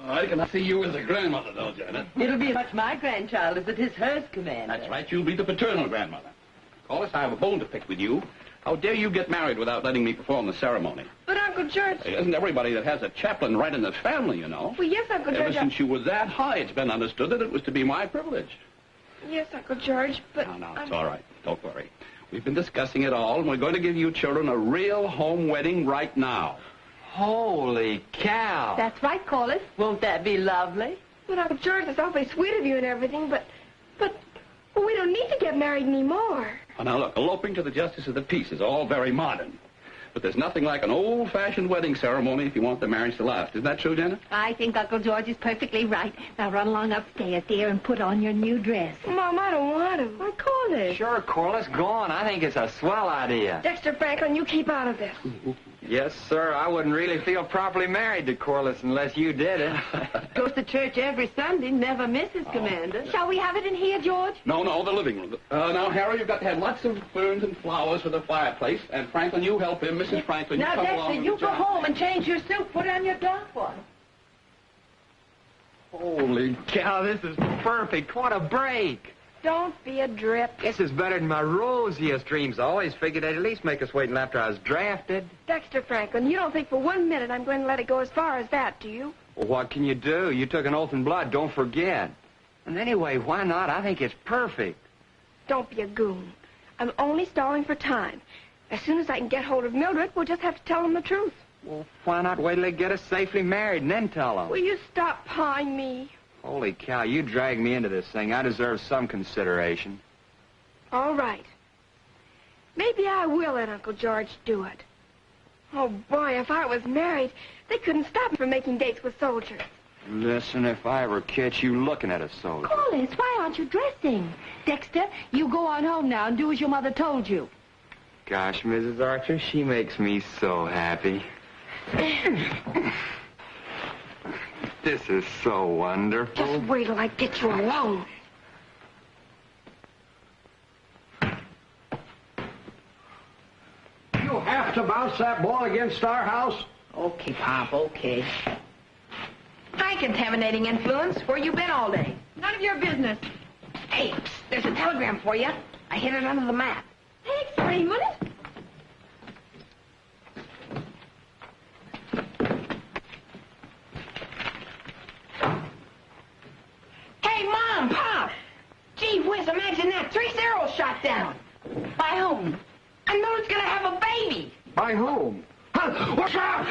I cannot see you as a grandmother, though, Janet. It'll be as much my grandchild as it is hers, Commander. That's right. You'll be the paternal grandmother. Corliss, I have a bone to pick with you. How dare you get married without letting me perform the ceremony? But, Uncle George... It isn't everybody that has a chaplain right in the family, you know. Well, yes, Uncle George... Ever since you were that high, it's been understood that it was to be my privilege. Yes, Uncle George, but... No, it's all right. Don't worry. We've been discussing it all, and we're going to give you children a real home wedding right now. Holy cow. That's right, Corliss. Won't that be lovely? But, Uncle George, it's awfully sweet of you and everything, but we don't need to get married anymore. Oh, now, look, eloping to the justice of the peace is all very modern. But there's nothing like an old-fashioned wedding ceremony if you want the marriage to last. Isn't that true, Janet? I think Uncle George is perfectly right. Now run along upstairs, dear, and put on your new dress. Mom, I don't want to. Why, Corliss? Sure, Corliss, go on. I think it's a swell idea. Dexter Franklin, you keep out of this. Yes, sir. I wouldn't really feel properly married to Corliss unless you did it. Goes to church every Sunday, never misses, Commander. Shall we have it in here, George? No, the living room. Now, Harry, you've got to have lots of ferns and flowers for the fireplace. And Franklin, you help him. Mrs. Franklin, Now, you come Dexter, along. you go home and change your suit. Put on your dark one. Holy cow, this is perfect. What a break. Don't be a drip. This is better than my rosiest dreams. I always figured they'd at least make us wait until after I was drafted. Dexter Franklin, you don't think for 1 minute I'm going to let it go as far as that, do you? Well, what can you do? You took an oath in blood. Don't forget. And anyway, why not? I think it's perfect. Don't be a goon. I'm only stalling for time. As soon as I can get hold of Mildred, we'll just have to tell them the truth. Well, why not wait till they get us safely married and then tell them? Will you stop pawing me? Holy cow, you dragged me into this thing. I deserve some consideration. All right. Maybe I will let Uncle George do it. Oh, boy, if I was married, they couldn't stop me from making dates with soldiers. Listen, if I ever catch you looking at a soldier... Corliss, why aren't you dressing? Dexter, you go on home now and do as your mother told you. Gosh, Mrs. Archer, she makes me so happy. This is so wonderful. Just wait till I get you alone. You have to bounce that ball against our house? Okay, Pop, okay. Hi, contaminating influence. Where you been all day? None of your business. Hey, psst, there's a telegram for you. I hid it under the mat. Thanks, Raymond. Hey, Mom, Pop! Gee whiz, imagine that. 3 zeros shot down. By whom? And Mildred's gonna have a baby. By whom? What's up?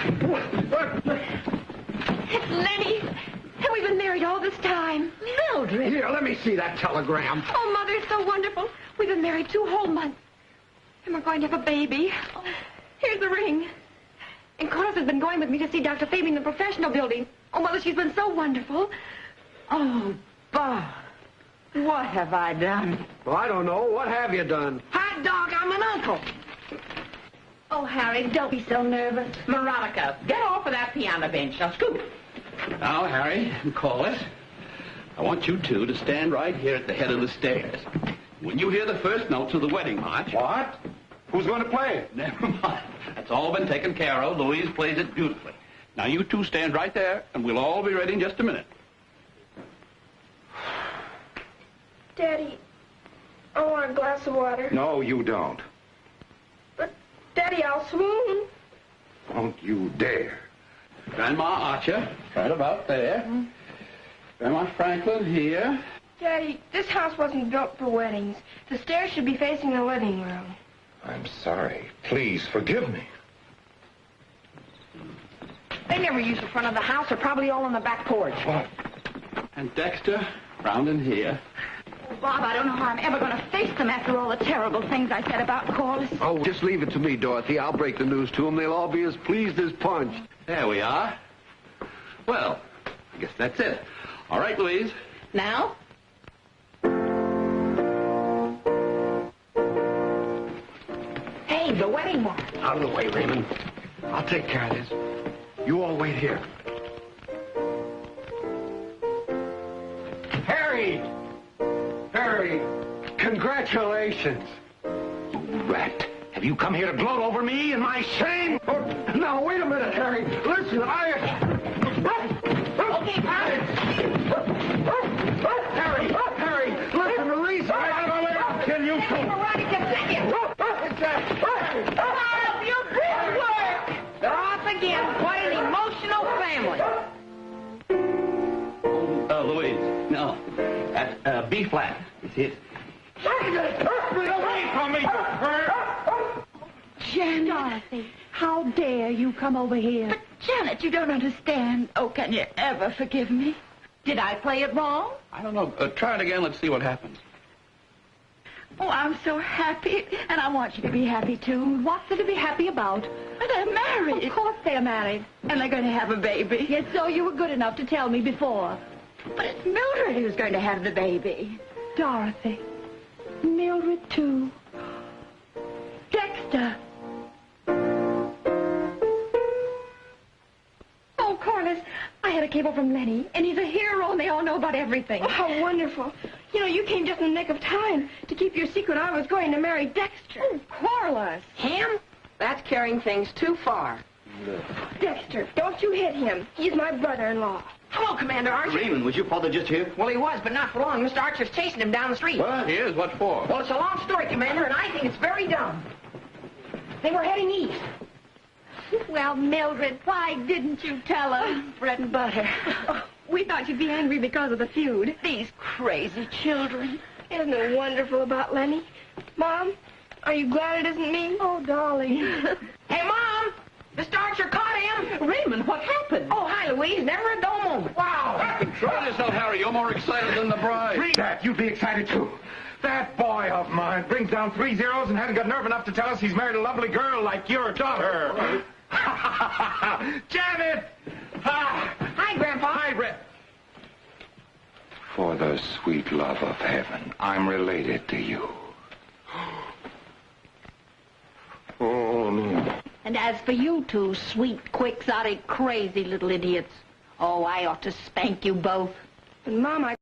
It's Lenny. And we've been married all this time. Mildred. Here, let me see that telegram. Oh, Mother, it's so wonderful. We've been married 2 whole months. And we're going to have a baby. Oh, here's the ring. And Corliss has been going with me to see Dr. Fabian in the professional building. Oh, Mother, she's been so wonderful. Oh, Bob. What have I done? Well, I don't know. What have you done? Hot dog, I'm an uncle. Oh, Harry, don't be so nervous. Veronica, get off of that piano bench. Now, scoot. Now, Harry and Corliss, I want you two to stand right here at the head of the stairs. When you hear the first notes of the wedding march... What? Who's going to play it? Never mind. That's all been taken care of. Louise plays it beautifully. Now, you two stand right there, and we'll all be ready in just a minute. Daddy, I want a glass of water. No, you don't. But, Daddy, I'll swoon. Don't you dare. Grandma Archer, right about there. Grandma Franklin here. Daddy, this house wasn't built for weddings. The stairs should be facing the living room. I'm sorry. Please forgive me. They never use the front of the house. They're probably all on the back porch. What? And Dexter, round in here. Oh, Bob, I don't know how I'm ever going to face them after all the terrible things I said about Corliss. Oh, just leave it to me, Dorothy. I'll break the news to them. They'll all be as pleased as punch. There we are. Well, I guess that's it. All right, Louise. Now? Hey, the wedding mark. Out of the way, Raymond. I'll take care of this. You all wait here. Harry! Harry! Congratulations! Rat, have you come here to gloat over me and my shame? Now, wait a minute, Harry. Listen, Okay, Harry, listen, release. I'll kill you too. you good work. They're off again. What an emotional family. Louise, no. That's B flat. You see it? Away from me, Janet. Dorothy, how dare you come over here? But, Janet, you don't understand. Oh, can you ever forgive me? Did I play it wrong? I don't know. Try it again. Let's see what happens. Oh, I'm so happy, and I want you to be happy, too. What's there to be happy about? They're married. Of course they're married. And they're going to have a baby. Yes, so you were good enough to tell me before. But it's Mildred who's going to have the baby. Dorothy. Mildred, too. Dexter. Oh, Corliss, I had a cable from Lenny, and he's a hero, and they all know about everything. Oh, how wonderful. You know, you came just in the nick of time to keep your secret. I was going to marry Dexter. Oh, Corliss. Him? That's carrying things too far. Dexter, don't you hit him. He's my brother-in-law. Hello, Commander Archer. Raymond, was your father just here? Well, he was, but not for long. Mr. Archer's chasing him down the street. What? He is? What for? Well, it's a long story, Commander, and I think it's very dumb. They were heading east. Well, Mildred, why didn't you tell us? Bread and butter. Oh, we thought you'd be angry because of the feud. These crazy children. Isn't it wonderful about Lenny? Mom, are you glad it isn't me? Oh, darling. Hey, Mom! Mr. Archer caught him! Raymond, what happened? Oh, hi, Louise. Never a dull moment. Wow! Control yourself, Harry. You're more excited than the bride. Read that. You'd be excited, too. That boy of mine brings down 3 zeros and hasn't got nerve enough to tell us he's married a lovely girl like your daughter. Janet! Hi, Grandpa. Hi, Brett. For the sweet love of heaven, I'm related to you. Oh, no. And as for you two sweet, quixotic, crazy little idiots, oh, I ought to spank you both. And, Mom, I